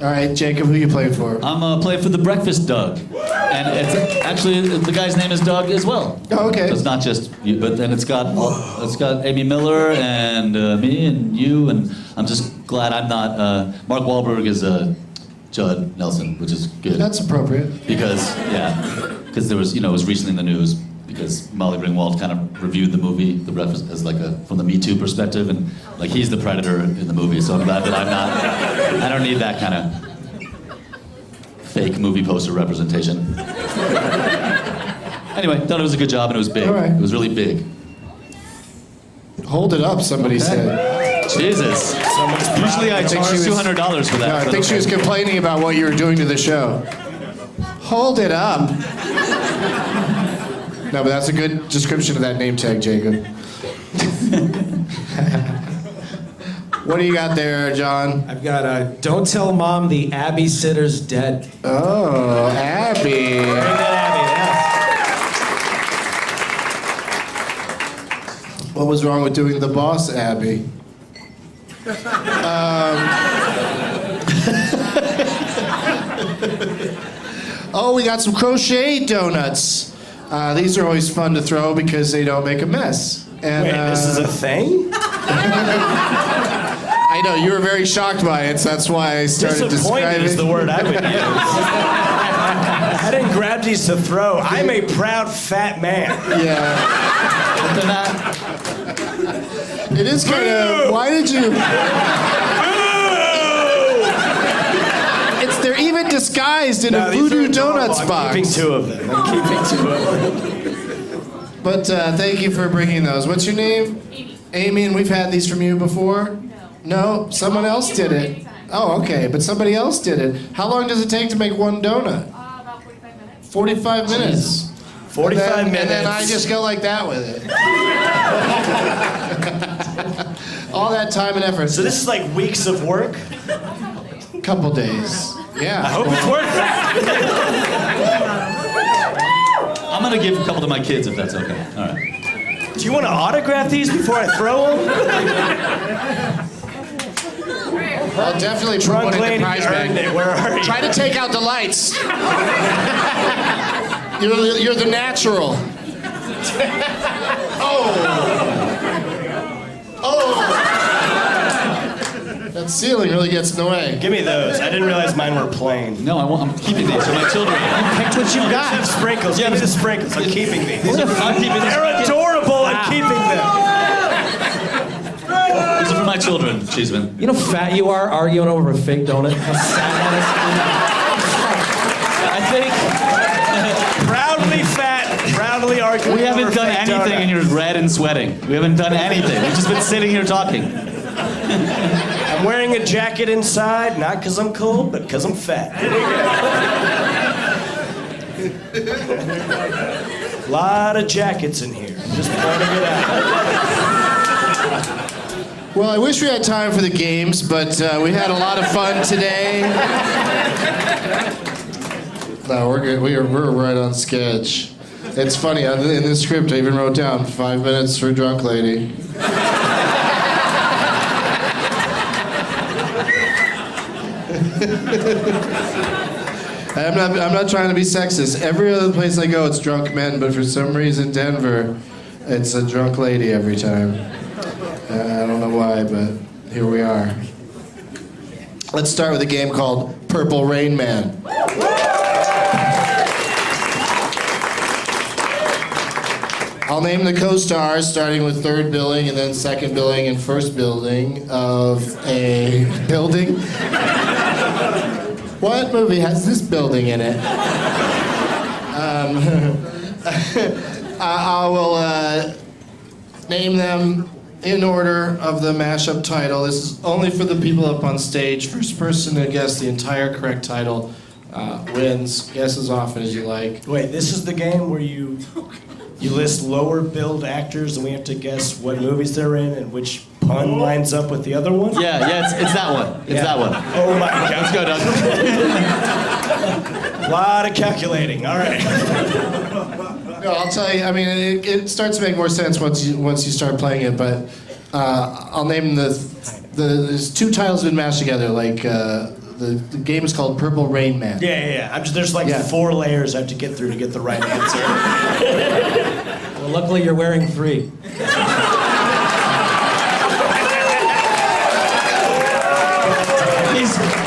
All right, Jacob, who you playing for? I'm playing for the Breakfast Doug, and it's actually the guy's name is Doug as well. Oh, okay. So it's not just you, but then it's got Amy Miller and me and you, and I'm just glad I'm not. Mark Wahlberg is Judd Nelson, which is good. That's appropriate. Because there was it was recently in the news because Molly Ringwald kind of reviewed the movie The Breakfast as from the Me Too perspective, and he's the predator in the movie. So I'm glad that I'm not. I don't need that kind of fake movie poster representation. Anyway, thought it was a good job and it was big. All right. It was really big. Hold it up, somebody said. Jesus. Usually I charge $200 for that. No, I think she was complaining about what you were doing to the show. Hold it up. No, but that's a good description of that name tag, Jacob. What do you got there, John? I've got Don't Tell Mom the Abby Sitter's Dead. Oh, Abby. Bring that Abby, What was wrong with doing the boss, Abby? Oh, we got some crochet donuts. These are always fun to throw because they don't make a mess. And, Wait, this is a thing? I know, you were very shocked by it, so that's why I started Disappointed describing. is the word I would use. I didn't grab these to throw. I'm a proud fat man. Yeah. But they're not. It is kind of. Why did you? They're even disguised in a Voodoo Donuts box. I'm keeping two of them. But thank you for bringing those. What's your name? Amy. Amy, and we've had these from you before? No. No? Someone else did it. Oh, okay, but somebody else did it. How long does it take to make one donut? About 45 minutes. 45 minutes. 45 minutes. And then I just go like that with it. All that time and effort. So this is like weeks of work? Couple days. Yeah. I hope it's worth it. I'm gonna give a couple to my kids if that's okay. All right. Do you want to autograph these before I throw them? I'll definitely put one in the Lady prize earned bag. it. Where are you? Try to take out the lights. You're the natural. Oh. That ceiling really gets in the way. Give me those. I didn't realize mine were plain. No, I'm keeping these for my children. Picked what you got. Have sprinkles. Give me the sprinkles. I'm keeping these. I'm keeping these. They're adorable. I'm keeping them. These are for my children, Cheesman. You know how fat you are arguing over a fake donut? How sad that I think Proudly fat. Proudly arguing. we haven't over done fake anything donut. and you're red and sweating. We haven't done anything. We've just been sitting here talking. I'm wearing a jacket inside, not because I'm cold, but because I'm fat. A lot of jackets in here. Just pointing it out. Well, I wish we had time for the games, but we had a lot of fun today. No, we're good. We're right on sketch. It's funny, in the script I even wrote down 5 minutes for drunk lady. I'm not trying to be sexist. Every other place I go, it's drunk men, but for some reason, Denver, it's a drunk lady every time. I don't know why, but here we are. Let's start with a game called Purple Rain Man. I'll name the co-stars, starting with third billing, and then second billing, and first billing of a building. What movie has this building in it? I will name them in order of the mashup title. This is only for the people up on stage. First person to guess the entire correct title wins. Guess as often as you like. Wait, this is the game where you list lower billed actors and we have to guess what movies they're in and which pun lines up with the other one? Yeah, it's that one. It's that one. Oh my God. Let's go, Doug. A lot of calculating. All right. No, I'll tell you. I mean, it starts to make more sense once you start playing it. But I'll name there's two titles been mashed together. Like the game is called Purple Rain Man. Yeah. There's like 4 layers I have to get through to get the right answer. Well, luckily you're wearing 3.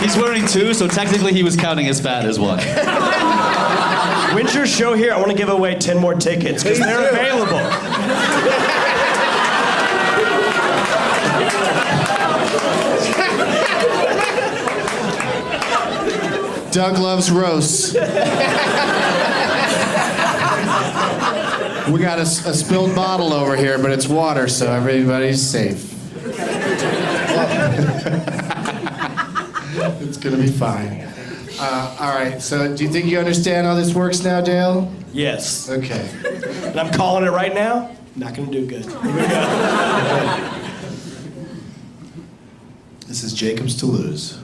He's wearing 2, so technically he was counting as fat as 1. When's your show here? I want to give away 10 more tickets because they're available. Doug loves roasts. We got a spilled bottle over here, but it's water, so everybody's safe. It's gonna be fine. All right, so do you think you understand how this works now, Dale? Yes. Okay. And I'm calling it right now. Not going to do good. Here we go. This is Jacob's to lose.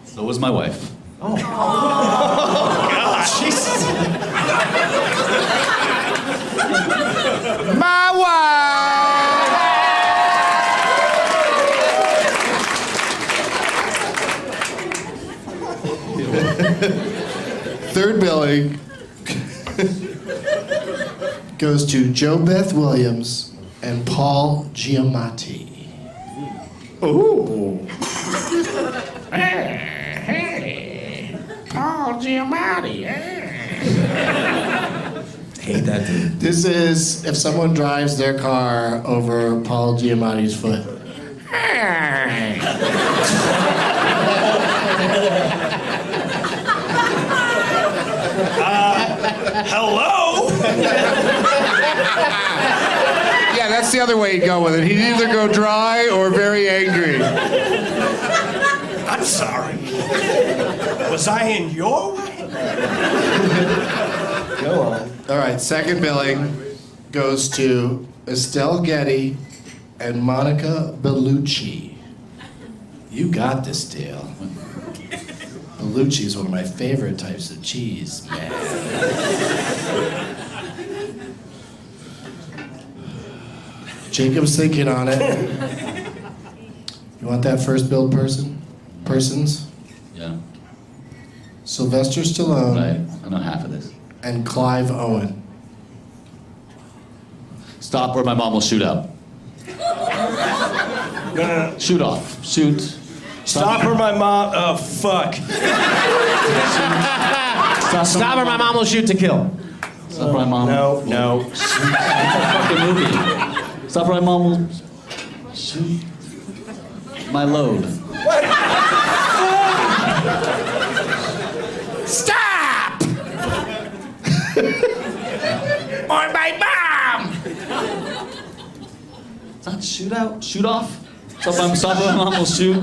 So was my wife. Oh, Jesus. My wife! Third billing goes to Jo Beth Williams and Paul Giamatti. Ooh. Hey, Paul Giamatti. Hate that dude. This is if someone drives their car over Paul Giamatti's foot. Hello? Yeah, that's the other way he'd go with it. He'd either go dry or very angry. I'm sorry. Was I in your way? Go on. All right, second billing goes to Estelle Getty and Monica Bellucci. You got this, Dale. Bellucci is one of my favorite types of cheese, man. Jacob's thinking on it. You want that first billed persons? Yeah. Sylvester Stallone Right. I know half of this. and Clive Owen. Stop or my mom will shoot up. No. Shoot off. Shoot. Stop or my mom. Oh, fuck. Stop or my mom will shoot to kill. Stop or my mom. No. Fucking movie. Stop or my mom will shoot my load. Stop! or my mom. It's not shootout, shoot off. Stop my mom will shoot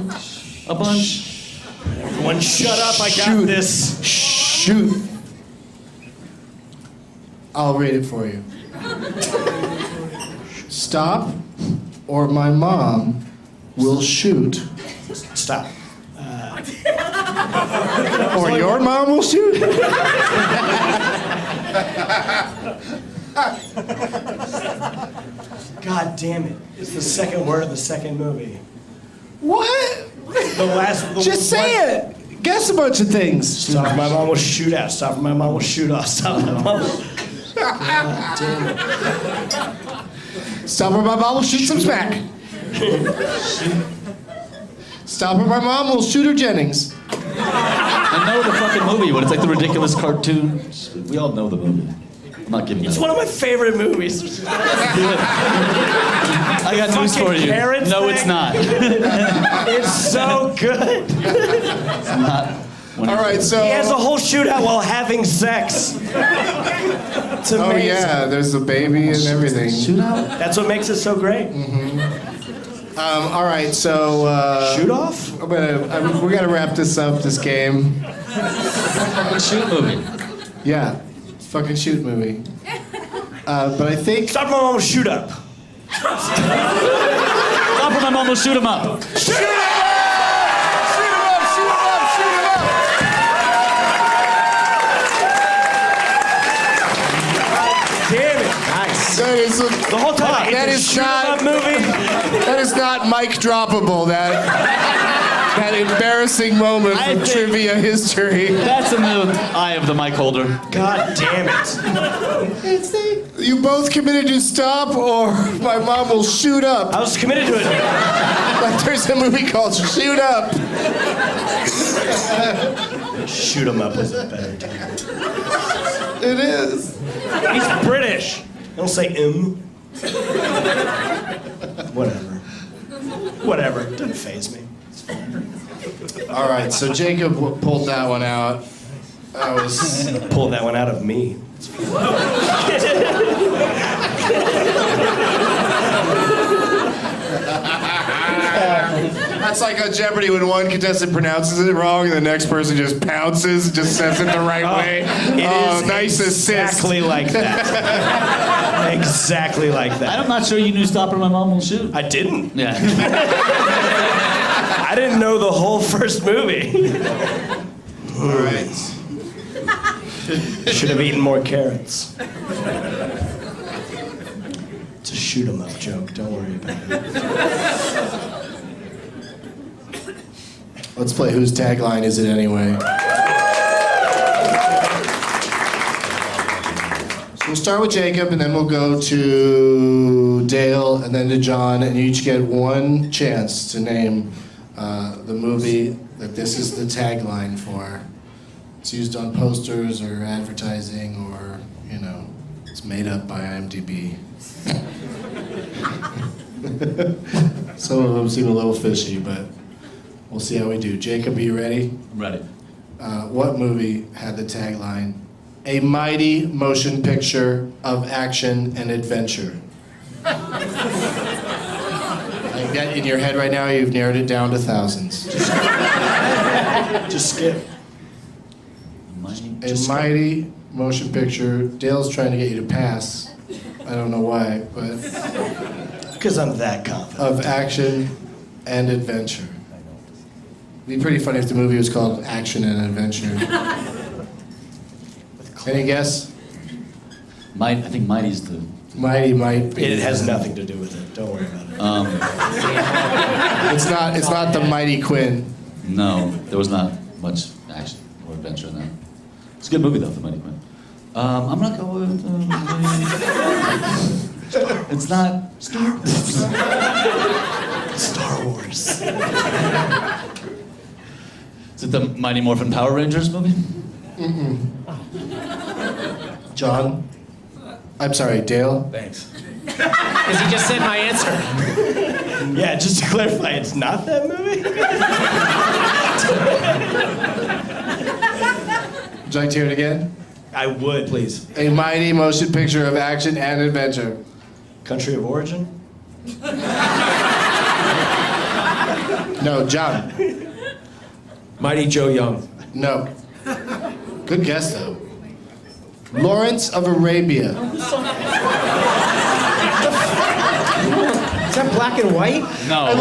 a bunch. Everyone shut up, I got Shoot. this. Shoot. I'll read it for you. Stop, or my mom will shoot. Stop. Or your mom will shoot? God damn it. It's the second word of the second movie. What? The last. Just say it. Guess a bunch of things. Stop or my mom will shoot out. Stop or my mom will shoot off. Stop or my mom will... God damn it. Stop, or my mom will shoot some smack. Stop, or my mom will shoot her Jennings. I know the fucking movie, but it's like the ridiculous cartoon. We all know the movie. I'm not giving you It's that. one of my favorite movies. I got news for you. Carrots No, thing? it's not. It's so good. It's not. All right, so. He has a whole shootout while having sex. It's amazing. Oh yeah, there's a baby and everything. Shootout? That's what makes it so great. All right, so Shoot off? we gotta wrap this up. This game. Fucking shoot movie. Yeah, fucking shoot movie. But I think. Stop or my mom will shoot up. Stop or my mom will shoot him up. Damn it. Nice. That is The whole time. That it's a is shoot 'em not- up movie. that is not mic droppable. That embarrassing moment I from think- trivia history. That's in the eye of the mic holder. God damn it. You both committed to stop, or my mom will shoot up. I was committed to it. Like there's a movie called Shoot Up. Shoot 'em up was a better title. It is. He's British. Don't say Whatever. Whatever. Doesn't faze me. All right, so Jacob pulled that one out. That was. Pull that one out of me. That's like on Jeopardy when one contestant pronounces it wrong and the next person just pounces, just says it the right way. It Oh, is nice assist. exactly like that. Exactly like that. I'm not sure you knew Stop or my mom will shoot. I didn't. Yeah. I didn't know the whole first movie. All right. Should have eaten more carrots. It's a shoot 'em up joke. Don't worry about it. Let's play Whose Tagline Is It Anyway? So we'll start with Jacob, and then we'll go to Dale, and then to John, and you each get one chance to name the movie that this is the tagline for. It's used on posters or advertising, or, you know, it's made up by IMDb. Some of them seem a little fishy, but we'll see how we do. Jacob, are you ready? I'm ready. What movie had the tagline, "A mighty motion picture of action and adventure"? I bet in your head right now you've narrowed it down to thousands. Just skip. A mighty motion picture. Dale's trying to get you to pass. I don't know why, but Because I'm that confident. of action and adventure. It'd be pretty funny if the movie was called Action and Adventure. Any guess? I think Mighty's the. Mighty might be. It has nothing to do with it. Don't worry about it. It's not the Mighty Quinn. No, there was not much action or adventure in that. It's a good movie though, The Mighty Quinn. I'm not going with. It's not Star Wars. Star Wars. Is it the Mighty Morphin Power Rangers movie? John? I'm sorry, Dale? Thanks. Because he just said my answer. Yeah, just to clarify, it's not that movie? Would you like to hear it again? I would. Please. A mighty motion picture of action and adventure. Country of origin? No, John. Mighty Joe Young. No. Good guess, though. Lawrence of Arabia. Is that black and white? No. I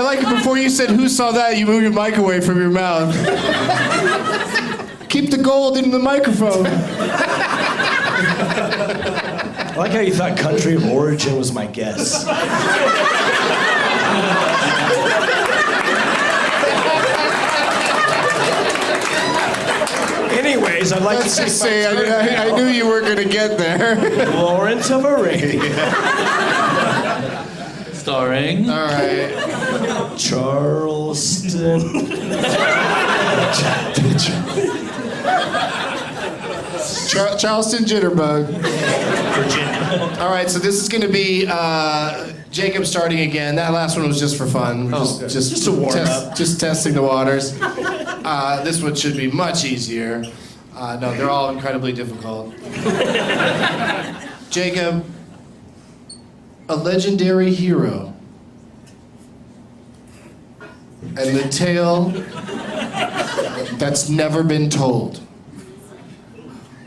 like it before you said who saw that, you moved your mic away from your mouth. Keep the gold in the microphone. I like how you thought country of origin was my guess. Anyways, I'd like Let's to just say I knew you weren't going to get there. Lawrence of Arabia. Starring. All right. Charleston. Charleston Jitterbug. Virginia. All right, so this is going to be Jacob starting again. That last one was just for fun. We're just to warm up. Just testing the waters. This one should be much easier. No, they're all incredibly difficult. Jacob, a legendary hero, and the tale that's never been told.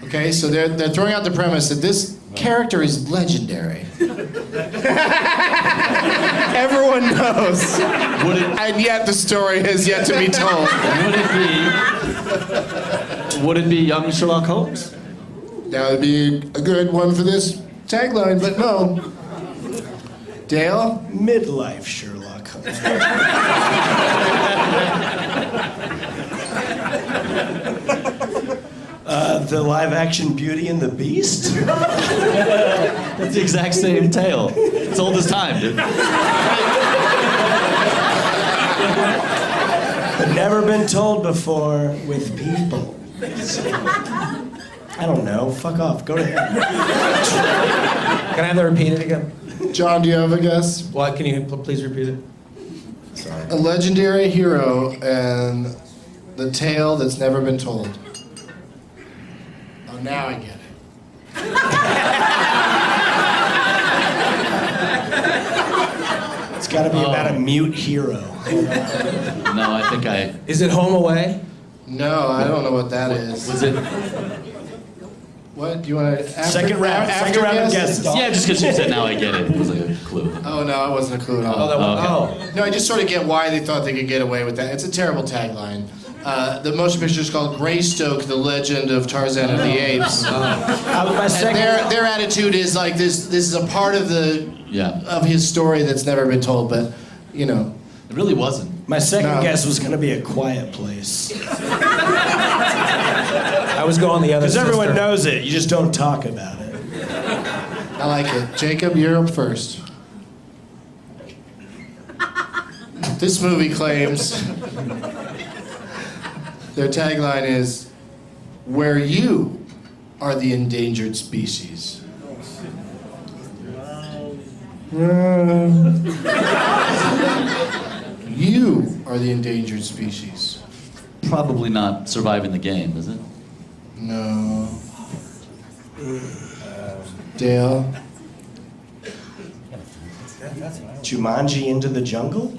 Okay, so they're throwing out the premise that this character is legendary. Everyone knows. And yet the story has yet to be told. Would it be young Sherlock Holmes? That would be a good one for this tagline, but no. Dale? Midlife Sherlock Holmes. The live-action Beauty and the Beast? That's the exact same tale. It's old as time, dude. Never been told before with people. I don't know. Fuck off. Go to hell. Can I have that repeated again? John, do you have a guess? What? Can you please repeat it? A legendary hero and the tale that's never been told. Oh, now I get it. It's got to be about a mute hero. No, I think I. Is it Home Away? No, I don't know what that is. Was it? What? Do you want to... Second round of guesses. Yeah, just because you said now I get it. It was like a clue. Oh, no, it wasn't a clue at all. Oh, that one. Okay. Oh. No, I just sort of get why they thought they could get away with that. It's a terrible tagline. The motion picture is called Greystoke, the Legend of Tarzan and the Apes. My And second, their attitude is like this is a part of of his story that's never been told, but you know. It really wasn't. my second No. guess was going to be A Quiet Place. I was going the other Because everyone sister. knows it. You just don't talk about it. I like it. Jacob, you're up first. This movie claims their tagline is where you are the endangered species. You are the endangered species. Probably not surviving the game, is it? No. Dale? Jumanji Into the Jungle?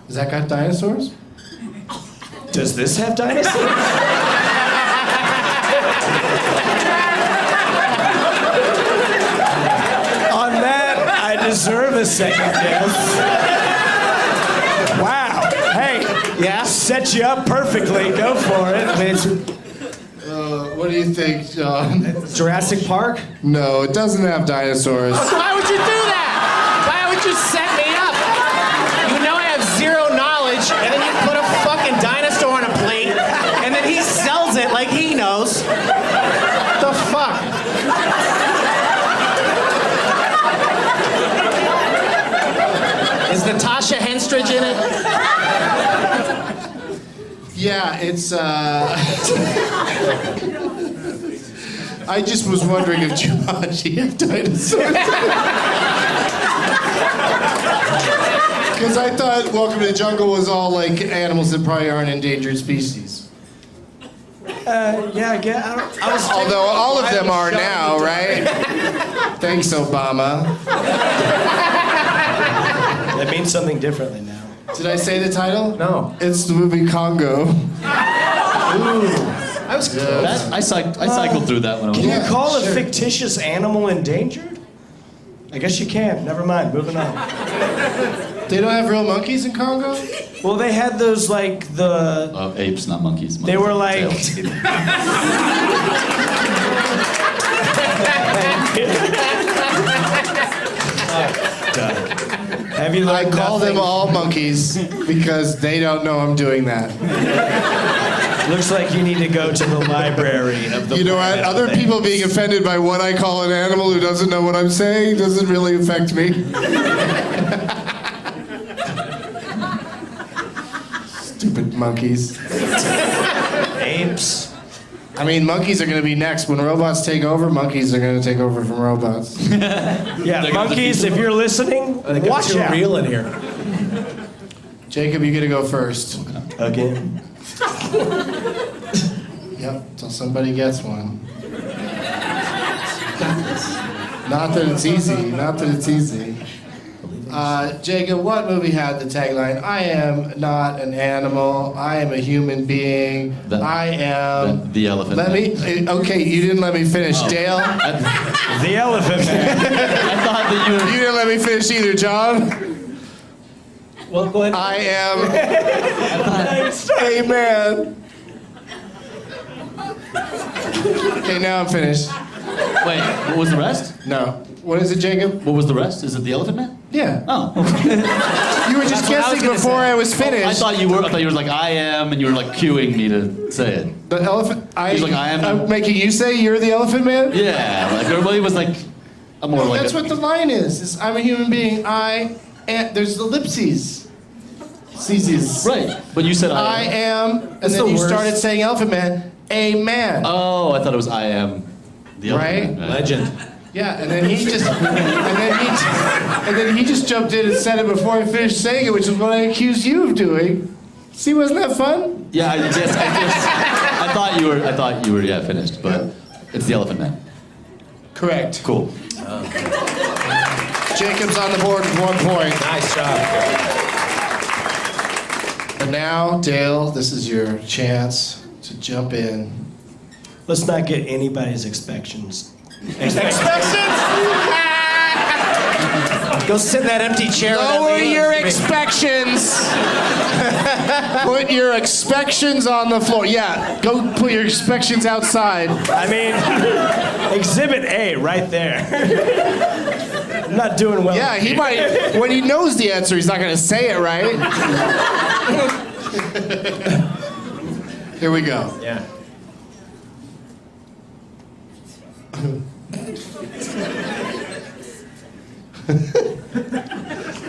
Has that got dinosaurs? Does this have dinosaurs? On that, I deserve a second guess. Wow. Hey, Yeah? set you up perfectly. Go for it. What do you think, John? Jurassic Park? No, it doesn't have dinosaurs. Why would you do that? Why would you set me up? You know I have zero knowledge, and then you put a fucking dinosaur on a plate, and then he sells it like he knows. What the fuck? Is Natasha Henstridge in it? Yeah, it's, I just was wondering if Jumanji had dinosaurs. Because I thought Welcome to the Jungle was all like animals that probably aren't endangered species. Yeah, I guess. I was Although all of them are Shot in now, the right? Thanks, Obama. That means something differently now. Did I say the title? No. It's the movie Congo. I was close. That, I cycled through that one. Can Yeah, you call sure. a fictitious animal endangered? I guess you can. Never mind. Moving on. They don't have real monkeys in Congo? Well, they had those like the. Apes, not monkeys. They were like. Tails. Have you I learned call them nothing? all monkeys because they don't know I'm doing that. Looks like you need to go to the library of the. You know what? planet Other thing. people being offended by what I call an animal who doesn't know what I'm saying doesn't really affect me. Stupid monkeys. Apes. I mean, monkeys are going to be next. When robots take over, monkeys are going to take over from robots. Yeah, monkeys. If you're listening, They got watch too out. real in here. Jacob, you get to go first. Again. Yep, till somebody gets one. Not that it's easy. Not that it's easy. Jacob, what movie had the tagline, I am not an animal, I am a human being, I am... The Elephant Let Man. me... Okay, you didn't let me finish. Dale, The Elephant Man. I thought that you you didn't let me finish either, John. Well, go ahead. I am a man. Okay, now I'm finished. Wait, what was the rest? No. What is it, Jacob? What was the rest? Is it the Elephant Man? Yeah. Oh. You were just That's what I was guessing gonna before say. I was finished. I thought you were like, I am, and you were like cueing me to say it. The elephant. He's like, I am- I'm making you say you're the elephant man. Yeah, like everybody was like, I'm more like. That's what the line is I'm a human being. There's ellipses. C's. Right, but you said I am, and That's then the you worst. started saying elephant man. A man. Oh, I thought it was I am. The Right? Elephant Man. Legend. Yeah, and then he just, and then he just jumped in and said it before I finished saying it, which is what I accused you of doing. See, wasn't that fun? Yeah, I thought you were yeah finished, but it's the Elephant Man. Correct. Cool. Jacob's on the board with 1 point. Nice job. And now, Dale, this is your chance to jump in. Let's not get anybody's expectations. Go sit in that empty chair. with that Lower lady. your expectations. Put your expectations on the floor. Yeah, go put your expectations outside. I mean, Exhibit A right there. I'm not doing well. Yeah, he might. When he knows the answer, he's not going to say it right. Here we go. Yeah.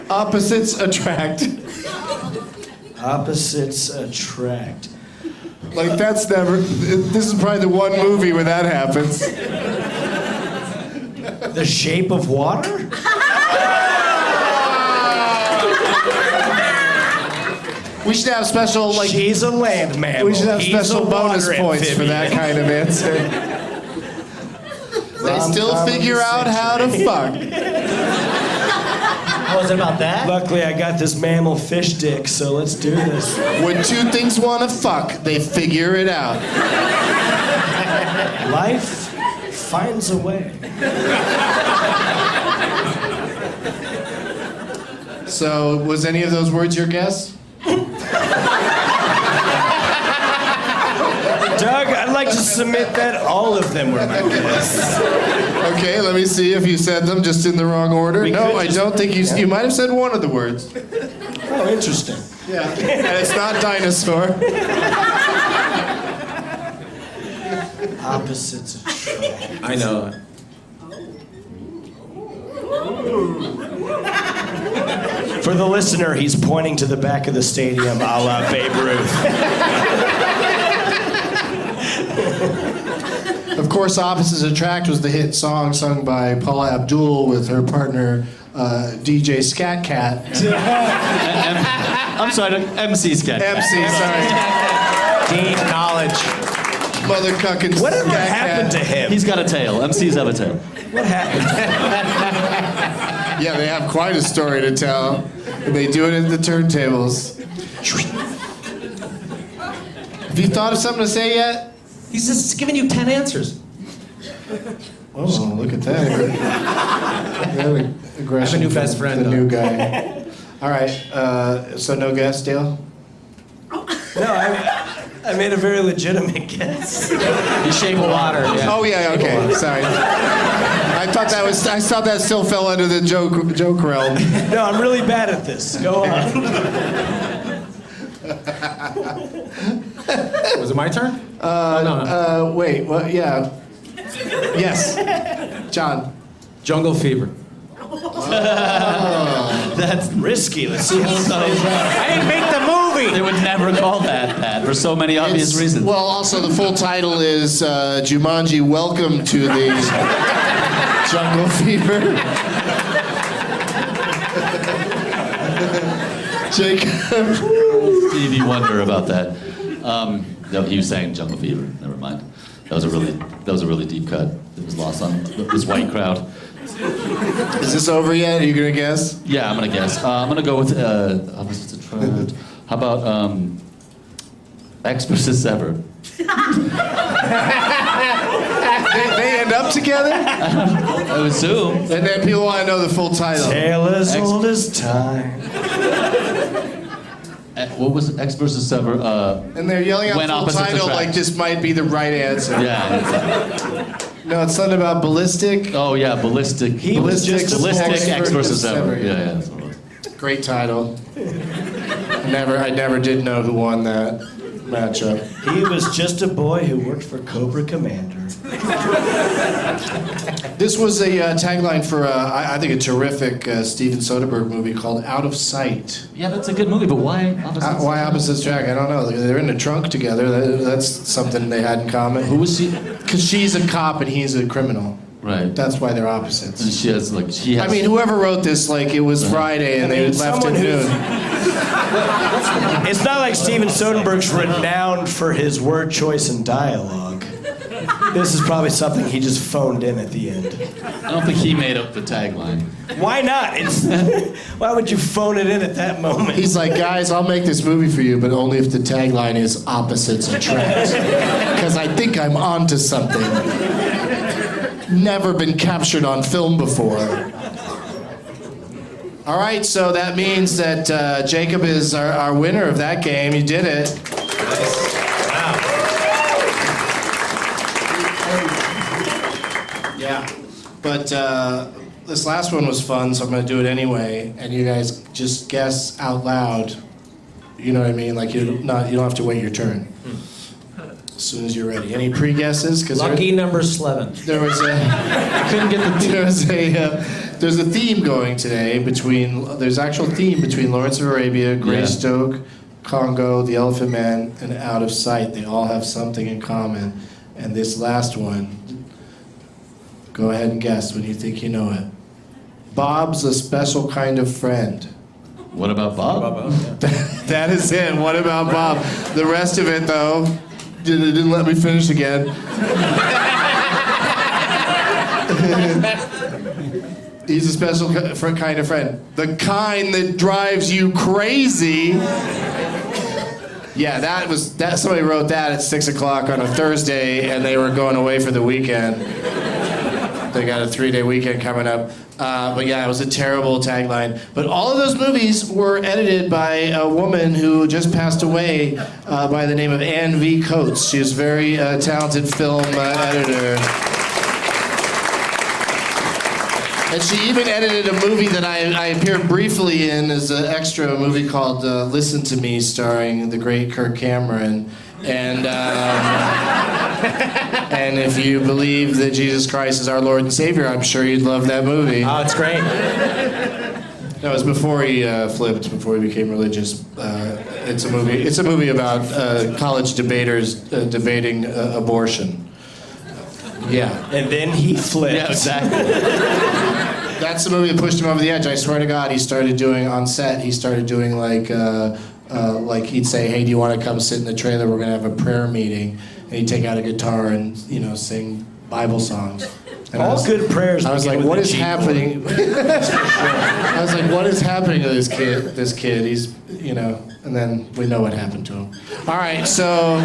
Opposites attract. Opposites attract. Like, that's never. This is probably the one movie where that happens. The Shape of Water? We should have special, like. She's a land mammal. We should have He's special a bonus water points for that amphibian. kind of answer. They still Rom-com of figure the out how to fuck. Oh, is it about that? Luckily, I got this mammal fish dick, so let's do this. When two things want to fuck, they figure it out. Life finds a way. So, was any of those words your guess? Doug, I'd like to submit that all of them were my guess. Okay, let me see if you said them just in the wrong order. We No, could I just- don't think you might have said one of the words. Oh, interesting. Yeah, and it's not dinosaur. Opposites attract. I know. For the listener, he's pointing to the back of the stadium a la Babe Ruth. Of course, Opposites Attract was the hit song sung by Paula Abdul with her partner, DJ Scat Cat. I'm sorry, MC Sketch. MC, sorry. Deep knowledge. Mother cucking. Whatever scat happened to cat. him? He's got a tail. MCs have a tail. What happened? Yeah, they have quite a story to tell. And they do it at the turntables. Have you thought of something to say yet? He's just giving you 10 answers. Oh, look at that. Aggression. I have a new from best friend, The though. new guy. All right, so no guess, Dale? No, I made a very legitimate guess. You shake water. Yeah. Oh yeah, okay. Sorry. I thought that still fell under the joke realm. No, I'm really bad at this. Go on. Was it my turn? No. Wait. Well, yeah. Yes. John. Jungle Fever. That's Risky. Let's see how it plays out. I didn't make the movie. They would never call that for so many obvious reasons. Well, also the full title is Jumanji: Welcome to the Jungle Fever. Jacob. Stevie Wonder about that. No, he was saying Jungle Fever. Never mind. That was a really deep cut. It was lost on this white crowd. Is this over yet? Are you gonna guess? Yeah, I'm gonna guess. I'm gonna go with opposites attract. How about X versus Sever? They end up together, I would assume. and then people want to know the full title. Tale as old as time. What was it? X versus Sever? And they're yelling out When full opposites title attract. like this might be the right answer. Yeah. No, it's something about ballistic. Oh yeah, ballistic. He was just a ballistic X versus Sever. Sever, Yeah, yeah. yeah. Great title. I never did know who won that matchup. He was just a boy who worked for Cobra Commander. This was a tagline for I think a terrific Steven Soderbergh movie called Out of Sight. Yeah, that's a good movie, but why opposites? Why opposites attract? I don't know. They're in a trunk together. That's something they had in common. Who was she? Because she's a cop and he's a criminal. Right. That's why they're And opposites. she has I mean, whoever wrote this, like, it was Friday and they left at someone who's- noon. It's not like Steven Soderbergh's renowned for his word choice and dialogue. This is probably something he just phoned in at the end. I don't think he made up the tagline. Why not? Why would you phone it in at that moment? He's like, guys, I'll make this movie for you, but only if the tagline is opposites attract. Because I think I'm onto something. Never been captured on film before. All right, so that means that Jacob is our winner of that game. You did it. Yeah, but this last one was fun, so I'm gonna do it anyway. And you guys just guess out loud. You know what I mean? Like you don't have to wait your turn. As soon as you're ready. Any pre-guesses? Because Lucky number 11. there was a Couldn't get the. there's a theme going today there's actual theme between Lawrence of Arabia, Greystoke, Congo, The Elephant Man, and Out of Sight. They all have something in common. And this last one, go ahead and guess when you think you know it. Bob's a special kind of friend. What about Bob? That is it. What about Bob? The rest of it, though, it didn't let me finish again. He's a special kind of friend. The kind that drives you crazy. Yeah, that somebody wrote that at 6 o'clock on a Thursday, and they were going away for the weekend. They got a 3-day weekend coming up. But yeah, it was a terrible tagline. But all of those movies were edited by a woman who just passed away by the name of Ann V. Coates. She was a very talented film editor. And she even edited a movie that I appeared briefly in as an extra, a movie called Listen to Me, starring the great Kirk Cameron. And and if you believe that Jesus Christ is our Lord and Savior, I'm sure you'd love that movie. Oh, it's great. No, it was before he flipped, before he became religious. It's a movie about college debaters debating abortion. Yeah. And then he flipped. Yeah, exactly. That's the movie that pushed him over the edge. I swear to God, he started doing on set. He started doing like he'd say, "Hey, do you want to come sit in the trailer? We're gonna have a prayer meeting." and he'd take out a guitar and sing Bible songs. And All good prayers. I was begin like, with what a is G chord. happening? I was like, what is happening to this kid? He's, and then we know what happened to him. All right, so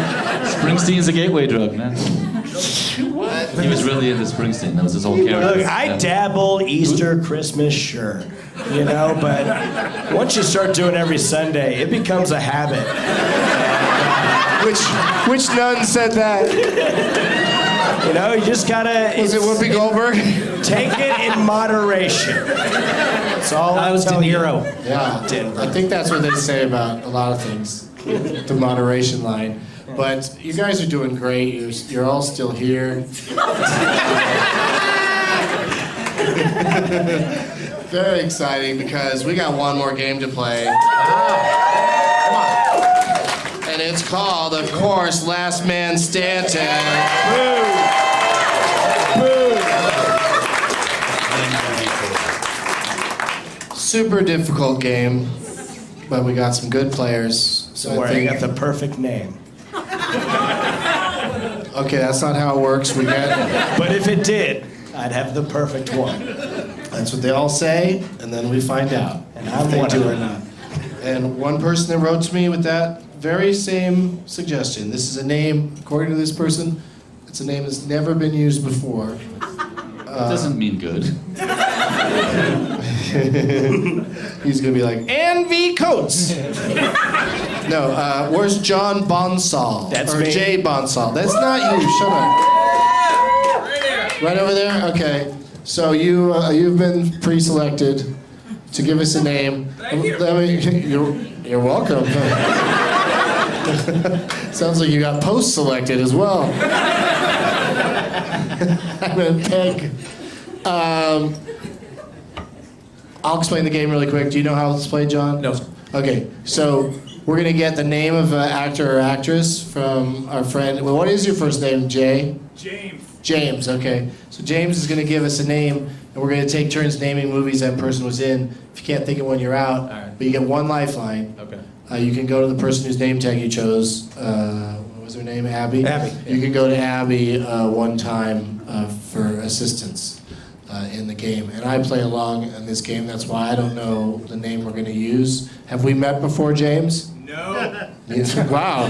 Springsteen's a gateway drug, man. what? He was really into Springsteen. That was his whole character. Look, I dabble Easter, Christmas, sure. But once you start doing every Sunday, it becomes a habit. Which nun said that? You just gotta. Was it Whoopi Goldberg? Take it in moderation. That's all I was De Niro. Yeah, I think that's what they say about a lot of things, the moderation line. But you guys are doing great. You're all still here. Very exciting because we got one more game to play. And it's called, of course, Last Man Standing. Super difficult game, but we got some good players. So Don't I worry, think, I got the perfect name. okay, that's not how it works. We get, But if it did, I'd have the perfect one. that's what they all say, and then we find out And if I'm they one do of or them. not. And one person that wrote to me with that very same suggestion. This is a name, according to this person, it's a name that's never been used before. It doesn't mean good. He's gonna be like, N.V. Coates. No, where's John Bonsall? That's or me. Jay Bonsall. That's not you. Shut up. Right over there. Okay. So you've been pre-selected to give us a name. Thank you. You're welcome. Sounds like you got post-selected as well. I'm gonna pick. I'll explain the game really quick. Do you know how it's played, John? No. Okay, so we're gonna get the name of an actor or actress from our friend. Well, what is your first name, Jay? James, okay. So James is gonna give us a name, and we're gonna take turns naming movies that person was in. If you can't think of one, you're out. All right. But you get one lifeline. Okay. You can go to the person whose name tag you chose. What was her name? Abby? Abby, You can go to Abby one time for assistance in the game. And I play along in this game. That's why I don't know the name we're going to use. Have we met before, James? No. Wow.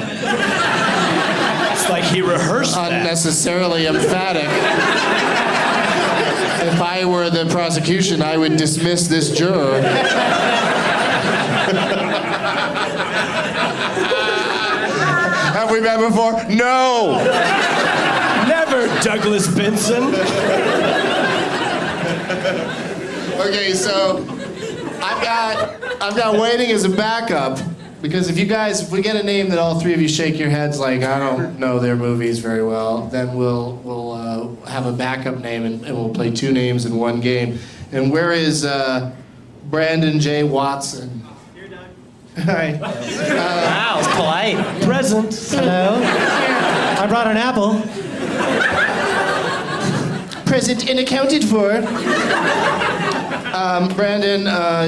It's like he rehearsed that. Unnecessarily emphatic. If I were the prosecution, I would dismiss this juror. Have we met before? No! Never, Douglas Benson. Okay, so I've got waiting as a backup because if we get a name that all three of you shake your heads like I don't know their movies very well, then we'll have a backup name and we'll play two names in one game. And where is Brandon J. Watson? Here, Doug. Hi. Wow, it's polite. Present. Hello. I brought an apple. Present and accounted for. Brandon,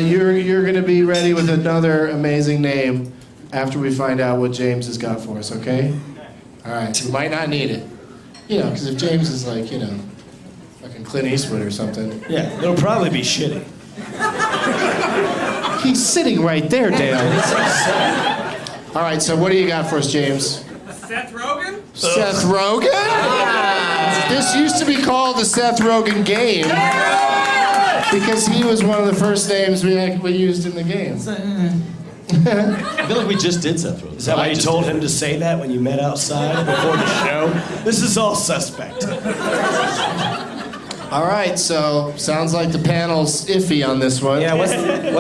you're going to be ready with another amazing name after we find out what James has got for us, okay? All right. We might not need it. Because if James is like, fucking Clint Eastwood or something. Yeah, it'll probably be shitty. He's sitting right there, Dale. All right, so what do you got for us, James? Seth Rogen? Seth Rogen? This used to be called the Seth Rogen game because he was one of the first names we used in the game. I feel like we just did Seth Rogen. Is that why you told him to say that when you met outside before the show? This is all suspect. All right, so sounds like the panel's iffy on this one. Yeah, what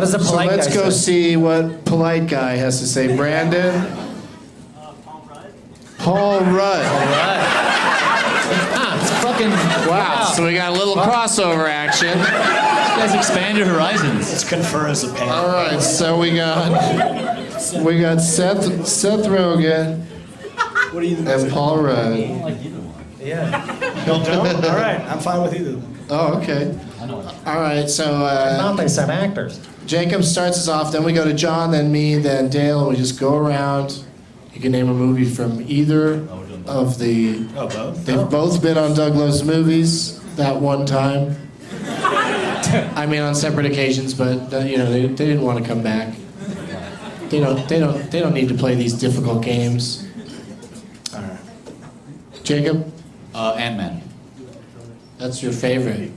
does the So polite let's guy go say? see what polite guy has to say. Brandon? Paul Rudd. It's fucking Wow, so we got a little crossover action. You guys expand your horizons. Let's confer as a panel. All right, so we got Seth Rogen What do you think? and Paul Rudd. Yeah. Don't? All right, I'm fine with either of them. Oh, okay. All right, so Not they said actors. Jacob starts us off, then we go to John, then me, then Dale, and we just go around. You can name a movie from either of the. Oh, both? They've both been on Doug Loves Movies that one time. I mean, on separate occasions, but you know, they didn't want to come back. They don't need to play these difficult games. All right. Jacob, Ant-Man. that's your favorite.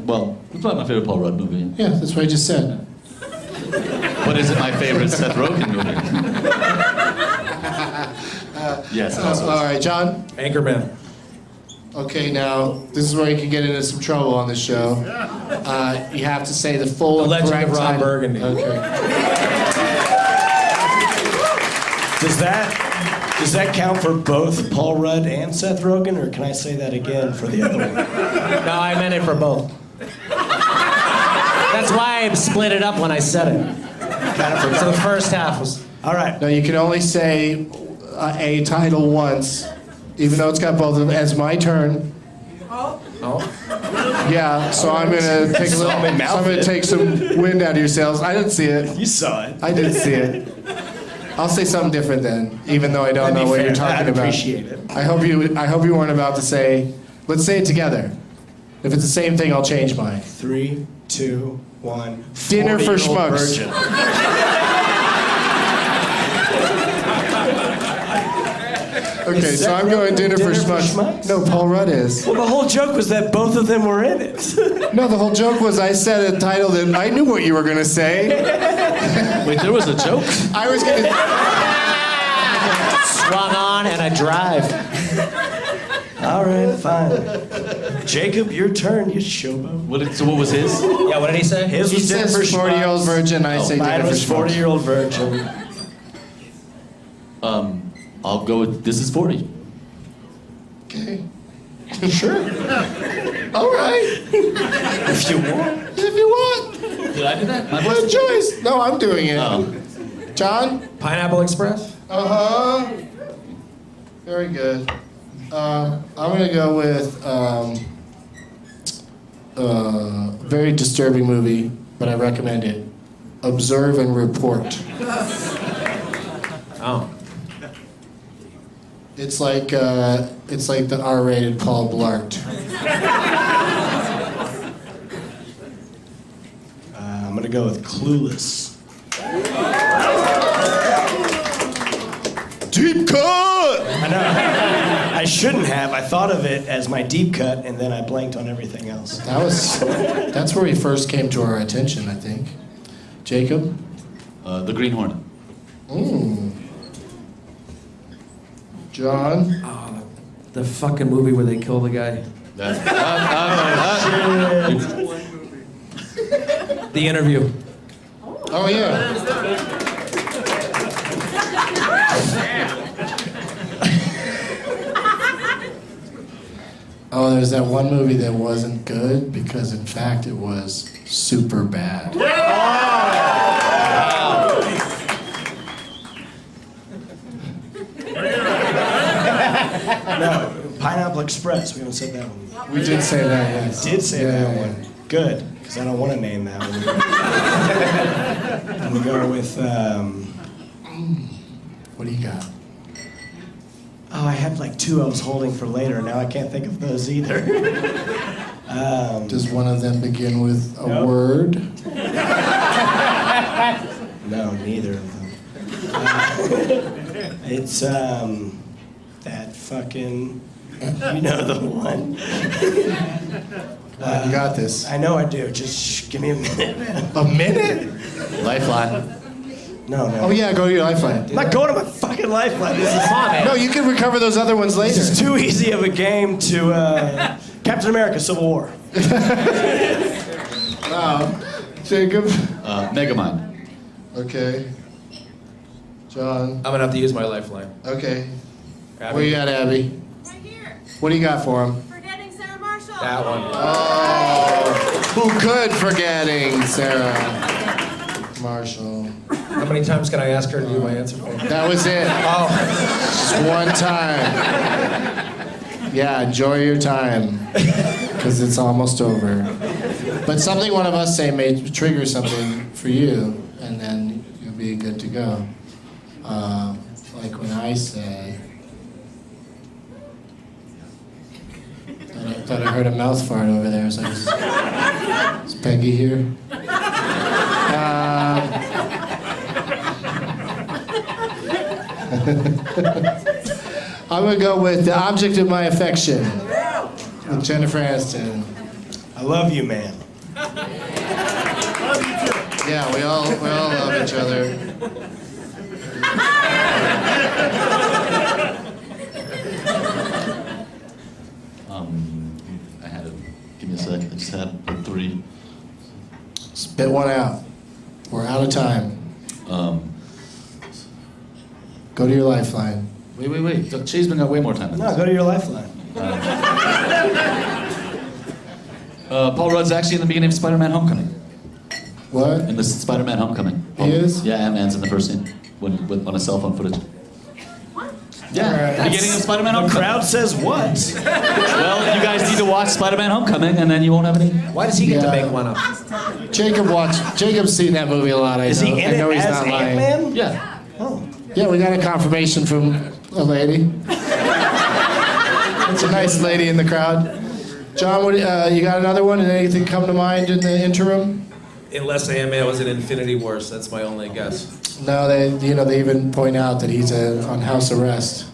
Well, it's not my favorite Paul Rudd movie. Yeah, that's what I just said. But is it my favorite Seth Rogen movie? Yes. Also. All right, John. Anchorman. Okay, now this is where you can get into some trouble on this show. You have to say the full The and Legend correct of Ron title. Burgundy. Okay. Does that count for both Paul Rudd and Seth Rogen, or can I say that again for the other one? No, I meant it for both. That's why I split it up when I said it. So the first half was. All right. No, you can only say a title once, even though it's got both of them. It's my turn. Oh. Yeah, so I'm gonna take a little. So I'm gonna take some wind out of your sails. I didn't see it. You saw it. I didn't see it. I'll say something different then, even though I don't know what you're talking I'd about. appreciate it. I hope you weren't about to say. Let's say it together. If it's the same thing, I'll change mine. 3, 2, 1. Dinner for 40-year-old schmucks. virgin. Okay, Is so Seth I'm going Rogen dinner for Dinner for schmucks. Schmucks? No, Paul Rudd is. Well, the whole joke was that both of them were in it. No, the whole joke was I said a title that I knew what you were gonna say. Wait, there was a joke? I was gonna. Swung on and a drive. All right, fine. Jacob, your turn, you showboat. So what was his? Yeah, what did he say? His He was dinner says for 40-year-old schmucks. virgin. I say Mine dinner for was schmucks. 40-year-old virgin. I'll go with This Is 40. Okay. Sure. All right. If you want. If you want. Did I do that? What a choice. No, I'm doing it. Oh. John? Pineapple Express? Uh-huh. Very good. I'm gonna go with very disturbing movie, but I recommend it. Observe and Report. Oh. It's like the R-rated Paul Blart. I'm going to go with Clueless. Deep cut. I know. I shouldn't have. I thought of it as my deep cut, and then I blanked on everything else. That's where he first came to our attention, I think. Jacob? The Green Hornet. John? The fucking movie where they kill the guy. The Interview. Oh, yeah. Oh, there's that one movie that wasn't good because, in fact, it was super bad. No, Pineapple Express. We haven't said that one. We did say that, yes. Did say Yeah, that yeah, one. Good, because I don't want to name that one. I'm going to go with... What do you got? Oh, I had like two I was holding for later. Now I can't think of those either. Does one of them begin with a word? No, neither of them. It's that fucking, you know the one. You got this. I know I do. Just give me a minute, man. A minute? Lifeline. No, no. Oh, yeah, go to your lifeline. I'm not going to my fucking lifeline. This is No, you can recover those other ones later. This is too easy of a game to Captain America: Civil War. Jacob? Megamind. Okay. John? I'm gonna have to use my lifeline. Okay. Abby. Where you at, Abby? Right here. What do you got for him? Forgetting Sarah Marshall. That one. Oh, who could forgetting Sarah Marshall? How many times can I ask her to do my answer for me? That was it. Oh. Just one time. Yeah, enjoy your time, because it's almost over. But something one of us say may trigger something for you, and then you'll be good to go. Like when I say, thought I heard a mouth fart over there. So is Peggy here? I'm gonna go with The Object of My Affection with Jennifer Aniston. I love you, man. Yeah, we all love each other. I had it. Give me a sec. I just had like 3. Spit one out. We're out of time. Go to your lifeline. Wait. Cheesman got way more time than No, this. go to your lifeline. Paul Rudd's actually in the beginning of Spider-Man: Homecoming. What? In the Spider-Man: Homecoming. He is? Yeah, Ant-Man's in the first scene on a cell phone footage. Yeah, Alright. beginning of Spider-Man: The Homecoming. crowd says what? Well, you guys need to watch Spider-Man: Homecoming, and then you won't have any. Why does he get to Yeah. make one up? Jacob's seen that movie a lot. Is he in I know it he's as not lying. Ant-Man? Yeah. Oh. Yeah, we got a confirmation from a lady. It's a nice lady in the crowd. John, you got another one? Did anything come to mind in the interim? Unless Ant-Man was in Infinity Wars, that's my only guess. No, they even point out that he's on house arrest.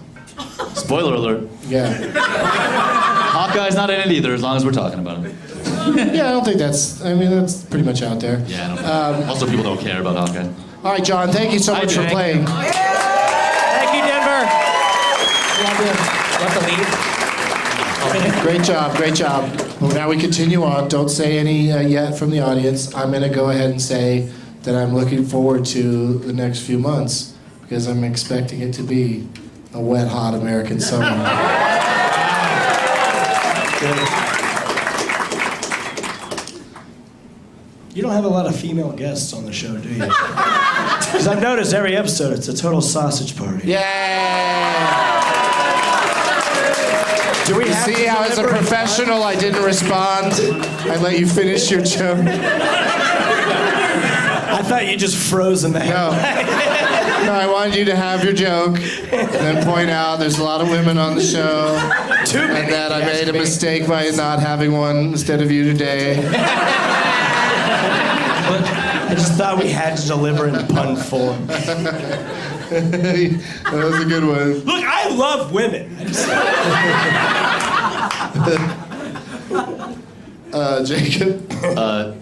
Spoiler alert. Yeah. Hawkeye's not in it either, as long as we're talking about him. Yeah, I don't think that's pretty much out there. Yeah, I don't. Also, people don't care about Hawkeye. All right, John, thank you so much for playing. Thank you, Denver. Left the lead. Great job. Well, now we continue on. Don't say any yet from the audience. I'm going to go ahead and say that I'm looking forward to the next few months because I'm expecting it to be a wet, hot American summer. You don't have a lot of female guests on the show, do you? Because I've noticed every episode it's a total sausage party. Yay! Do we You have see to how, as a deliver- professional, I didn't respond? I let you finish your joke. I thought you just froze in the No. No, I wanted you to have your joke and then point out there's a lot of women on the show Too many. and that I made a mistake by not having one instead of you today. I just thought we had to deliver in pun form. That was a good one. Look, I love women. Jacob?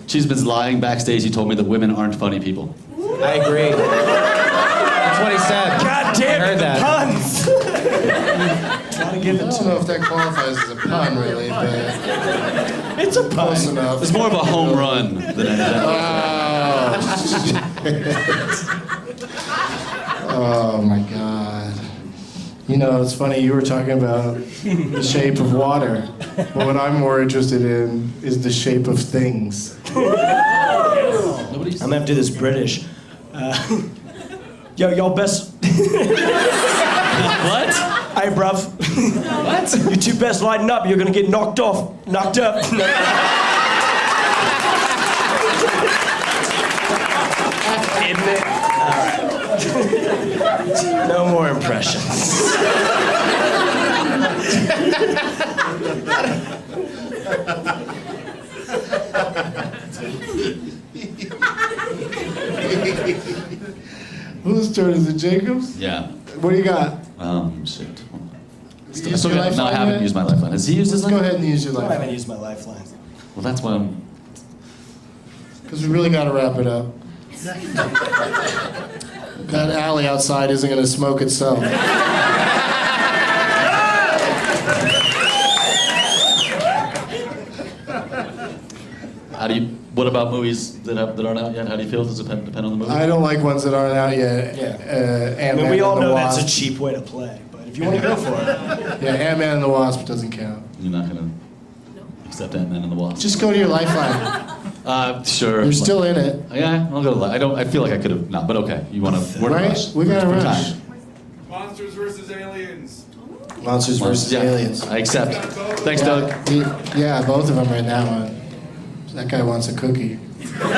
Cheeseman's lying backstage. He told me that women aren't funny people. I agree. That's what he said. God damn I it, heard the that. puns. Gotta give I it don't to know if that qualifies as a pun, really, but It's a close pun. enough. It's more of a home run than anything. Oh my God. You know, it's funny, you were talking about the shape of water. But what I'm more interested in is the shape of things. Nobody's. I'm gonna have to do this British. Yo, y'all best. What? Hey, bruv. What? You two best lighten up. You're gonna get knocked up. Isn't it? All right. No more impressions. Whose turn is it, Jacob's? Yeah. What do you got? Shit. You used your No, I lifeline haven't yet? used my lifeline. Has he used his Let's go lifeline? ahead and use your I lifeline. haven't used my lifeline. Well, that's why I'm. Because we really got to wrap it up. That alley outside isn't going to smoke itself. How do you? What about movies that aren't out yet? How do you feel? Does it depend on the movie? I don't like ones that aren't out yet. Yeah. I Ant-Man mean, we all and the know that's Wasp. a cheap way to play, but if you want to go for it. Yeah, Ant-Man and the Wasp doesn't count. You're not gonna accept Ant-Man and the Wasp. Just go to your lifeline. Sure. You're still in it. Yeah, I'll go to. I don't. I feel like I could have not, but okay. You want to? We're in a Right? rush. We got to For rush. time. Monsters versus aliens. Monsters versus Yeah, Aliens. I accept. Thanks, Doug. Yeah, both of them right now. That guy wants a cookie. I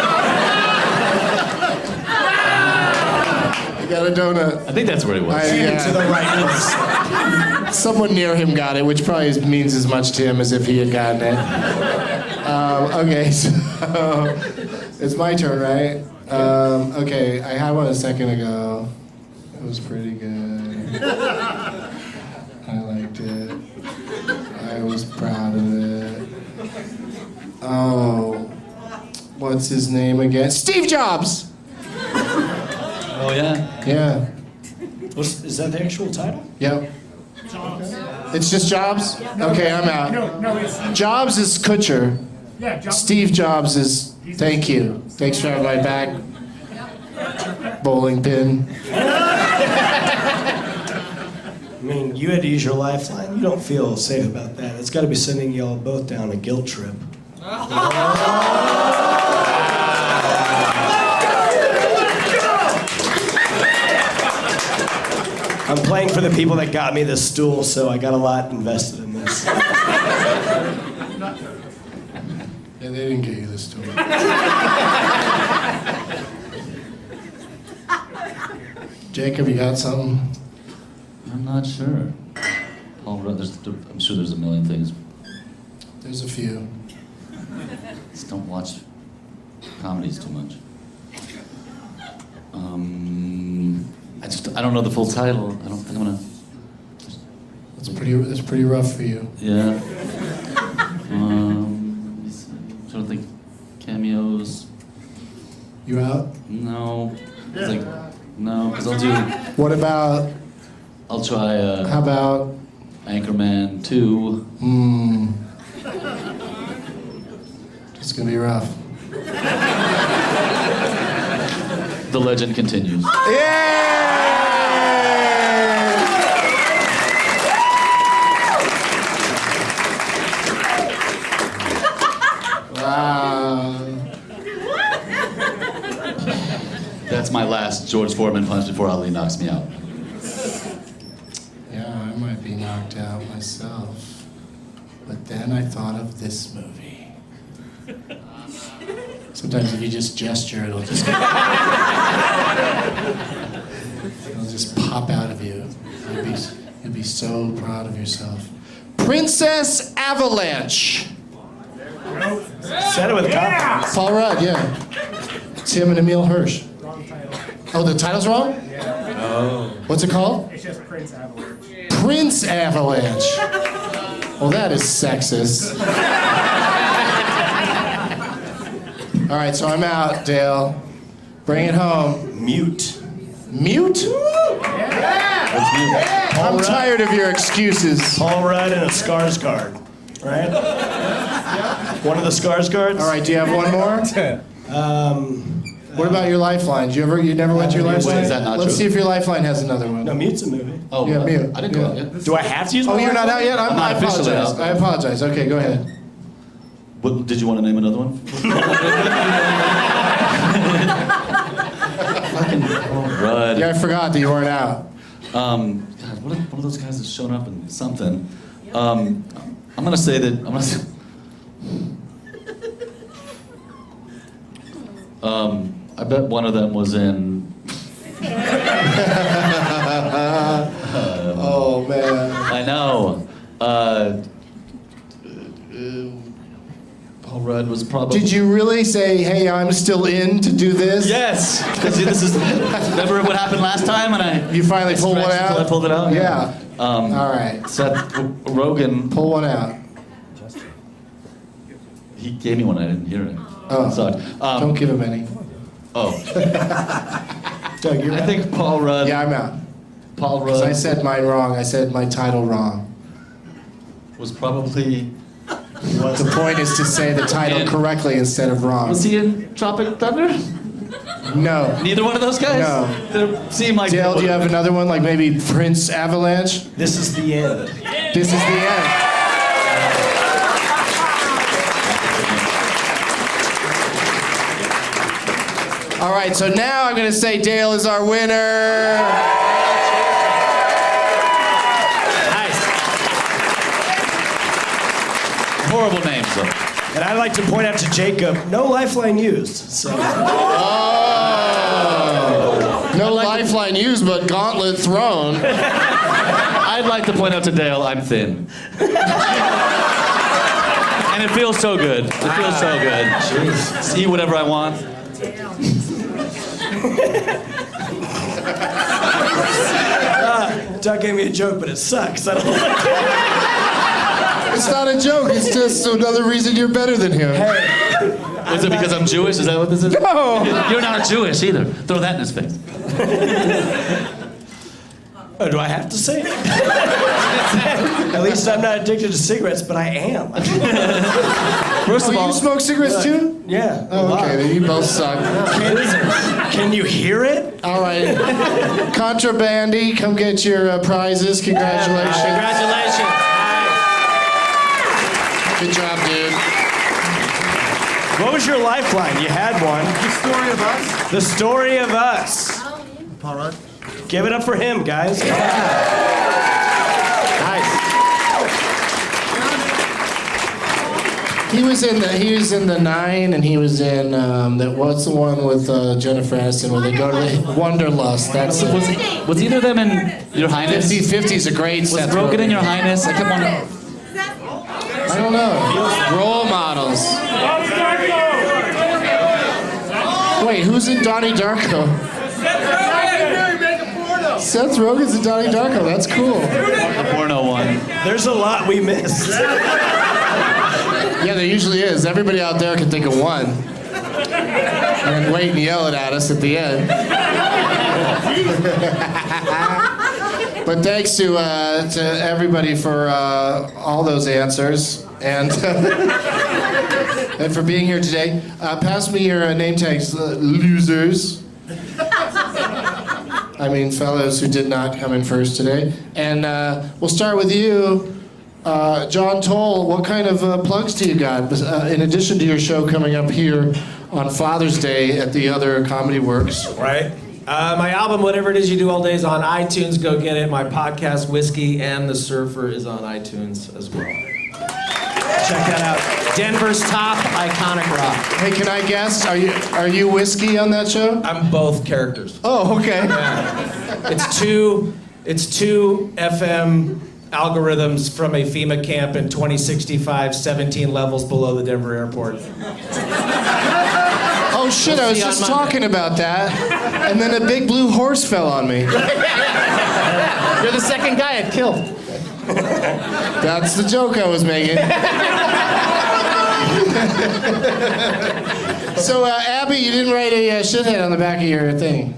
got a donut. I think that's where he was. To the right. Someone near him got it, which probably means as much to him as if he had gotten it. Okay, so it's my turn, right? Okay, I had one a second ago. It was pretty good. I liked it. I was proud of it. Oh, what's his name again? Steve Jobs! Oh yeah. Yeah. Is that the actual title? Yep. It's just Jobs? Okay, I'm out. No, it's Jobs is Kutcher. yeah. Steve Jobs is thank you. Thanks for having my back. Bowling pin. I mean, you had to use your lifeline. You don't feel safe about that. It's got to be sending y'all both down a guilt trip. I'm playing for the people that got me this stool, so I got a lot invested in this. Yeah, they didn't get you this story. Jacob, you got something? I'm not sure. I'm sure there's a million things. There's a few. Just don't watch comedies too much. I don't know the full title. I don't think I'm gonna. That's pretty rough for you. Yeah. Let me see. I'm trying to think. Cameos. You out? No. It's like no, because What about? I'll try. How about? Anchorman 2. It's gonna be rough. The legend continues. Yeah! Wow. That's my last George Foreman punch before Ali knocks me out. Yeah, I might be knocked out myself. But then I thought of this movie. Sometimes if you just gesture, it'll just pop out of you. You'll be so proud of yourself. Princess Avalanche. Said it with confidence. Paul Rudd, yeah. It's him and Emil Hirsch. wrong title. Oh, the title's wrong? Yeah. Oh. What's it called? It's just Prince Avalanche. Prince Avalanche. Well, that is sexist. All right, so I'm out, Dale. Bring it home. Mute. Mute? I'm tired of your excuses. Paul Rudd and a Skarsgård, right? One of the Skarsgårds. All right, do you have one more? What about your lifeline? You never went to your lifeline? Is that not Let's true? see if your lifeline has another one. No, Mute's a movie. Oh, Yeah, Mute. I didn't go out yet. Do I have to use my Oh, you're not out lifeline? yet? I'm not I officially apologize. out. I apologize. Okay, go ahead. What, did you want to name another one? Fucking Paul Rudd. Yeah, I forgot that you weren't out. God, one of those guys that's shown up in something. I'm gonna say that. I bet one of them was in. Oh, man. I know. Paul Rudd was probably. Did you really say, hey, I'm still in to do this? Yes, because this is. Remember what happened last time, and You finally pulled one stretched out? until I pulled it out. Yeah. All right. Seth Rogen. Pull one out. He gave me one. I didn't hear it. Oh. It sucked. Don't give him any. Oh. Doug, you're I out. think Paul Rudd. Yeah, I'm out. Paul Because Rudd I said mine wrong. I said my title wrong. was probably. The point is to say the title And- correctly instead of wrong. Was he in Tropic Thunder? No. Neither one of those guys. No. They seem like. Dale, do you have another one? Like maybe Prince Avalanche? This is the end. This is the end. All right, so now I'm going to say Dale is our winner. Horrible names, though. And I'd like to point out to Jacob, no lifeline used. So No lifeline used, but gauntlet thrown. I I'd like to point out to Dale, I'm thin. And it feels so good. It feels so good. Just eat whatever I want. Doug gave me a joke, but it sucks. I don't like it. It's not a joke. It's just another reason you're better than him. Is it because I'm Jewish? Is that what this is? No. You're not Jewish either. Throw that in his face. Oh, do I have to say it? At least I'm not addicted to cigarettes, but I am. First of Oh, all, you smoke cigarettes too? Yeah. Oh, okay. Then you both suck. Can you hear it? All right. Contrabandy, come get your prizes. Congratulations. Congratulations. Good job, dude. What was your lifeline? You had one. The story of us. The story of us. All right. Give it up for him, guys. Nice. He was in the 9, and he was in what's the one with Jennifer Aniston where they go to the Wanderlust. That's it. was either of them in Your Highness? 50-50's a great Was Seth Rogen in Rogen. Your Highness? I kept wondering. I don't know. Role models. Wait, who's in Donnie Darko? Seth Rogen's in Donnie Darko. That's cool. The porno one. There's a lot we missed. Yeah, there usually is. Everybody out there can think of one. And then wait and yell it at us at the end. But thanks to everybody for all those answers and and for being here today. Pass me your name tags, losers. I mean, fellows who did not come in first today. And we'll start with you, John Tole. What kind of plugs do you got in addition to your show coming up here on Father's Day at the other Comedy Works? Right. My album, Whatever It Is You Do All Day, is on iTunes. Go get it. My podcast, Whiskey and the Surfer, is on iTunes as well. Check that out. Denver's top iconic rock. Hey, can I guess? Are you whiskey on that show? I'm both characters. Oh, okay. Yeah. It's two FM algorithms from a FEMA camp in 2065, 17 levels below the Denver airport. Oh shit! I was see on just Monday. talking about that, and then a big blue horse fell on me. You're the second guy it killed. That's the joke I was making. So, Abby, you didn't write a shithead on the back of your thing.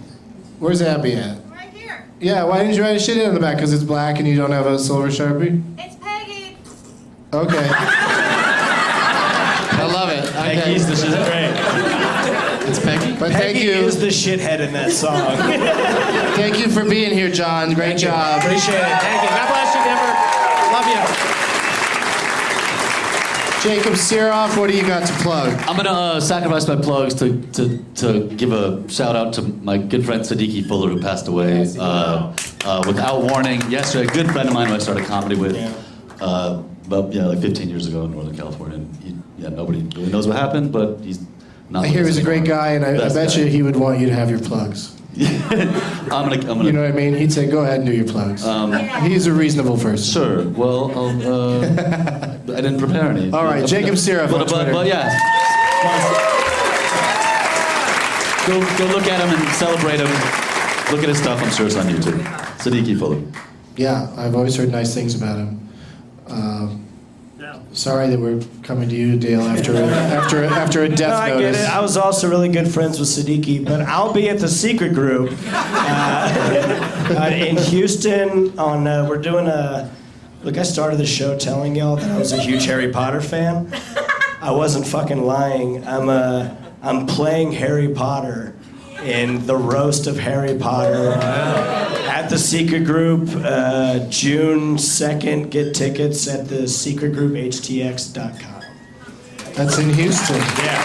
Where's Abby at? Right here. Yeah, why didn't you write a shithead on the back? Because it's black and you don't have a silver Sharpie? It's Peggy. Okay. I love it. Okay. Peggy's the shit. Great. It's Peggy. But thank Peggy you. is the shithead in that song. Thank you for being here, John. Great job. Appreciate it. Thank you. God bless you, Denver. Love you. Jacob Sirof, what do you got to plug? I'm gonna sacrifice my plugs to give a shout out to my good friend Siddiqui Fuller, who passed away without warning yesterday. A good friend of mine who I started comedy with, like 15 years ago in Northern California. And nobody really knows what happened, but he's not. I hear he's a great guy, and I Best bet guy. you he would want you to have your plugs. I'm gonna. You know what I mean? He'd say, go ahead and do your plugs. He's a reasonable person. Sure. Well, I didn't prepare any. All right, Jacob Sirof on Twitter. But yeah. Go look at him and celebrate him. Look at his stuff. I'm sure it's on YouTube. Siddiqui Fuller. Yeah, I've always heard nice things about him. Sorry that we're coming to you, Dale, after a death No, I get notice. it. I was also really good friends with Siddiqui, but I'll be at the Secret Group in Houston. We're doing a. Look, I started the show telling y'all that I was a huge Harry Potter fan. I wasn't fucking lying. I'm playing Harry Potter in the roast of Harry Potter at the Secret Group, June 2nd. Get tickets at the secretgrouphtx.com. That's in Houston. Yeah.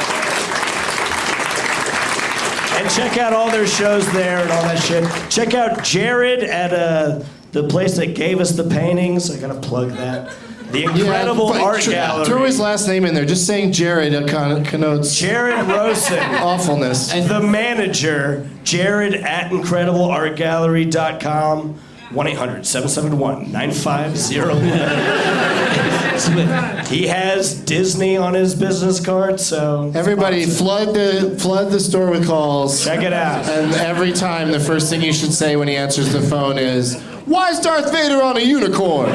And check out all their shows there and all that shit. Check out Jared at the place that gave us the paintings. I gotta plug that. The incredible but art gallery. Throw his last name in there. Just saying Jared connotes Jared Rosen. awfulness. And the manager, Jared at incredibleartgallery.com. 1-800-771-9501. He has Disney on his business card, so Everybody, flood the store with calls. check it out. And every time, the first thing you should say when he answers the phone is, "Why is Darth Vader on a unicorn?"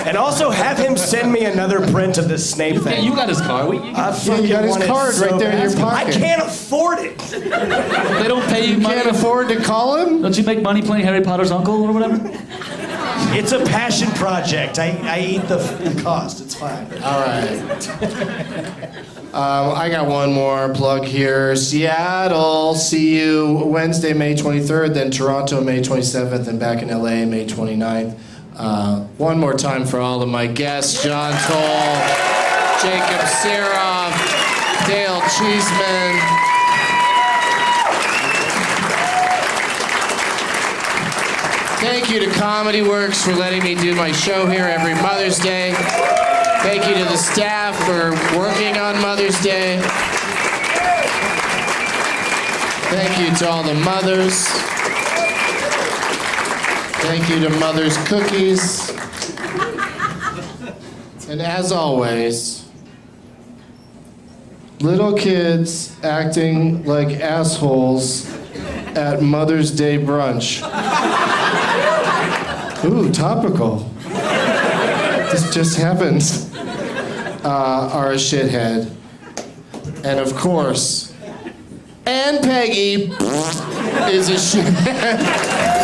And also have him send me another print of this Snape Yeah, thing. you got his car. I fucking you got his want it card right there in your bad. pocket. I can't afford it. They don't pay you money. Can't afford to call him? Don't you make money playing Harry Potter's uncle or whatever? It's a passion project. I eat the cost. It's fine. All right. I got one more plug here. Seattle, see you Wednesday, May 23rd, then Toronto, May 27th, and back in LA, May 29th. One more time for all of my guests, John Tole, Jacob Sirof, Dale Cheesman. Thank you to Comedy Works for letting me do my show here every Mother's Day. Thank you to the staff for working on Mother's Day. Thank you to all the mothers. Thank you to Mother's Cookies. And as always, little kids acting like assholes at Mother's Day brunch. Ooh, topical. This just happens. Are a shithead. And of course, and Peggy is a shithead.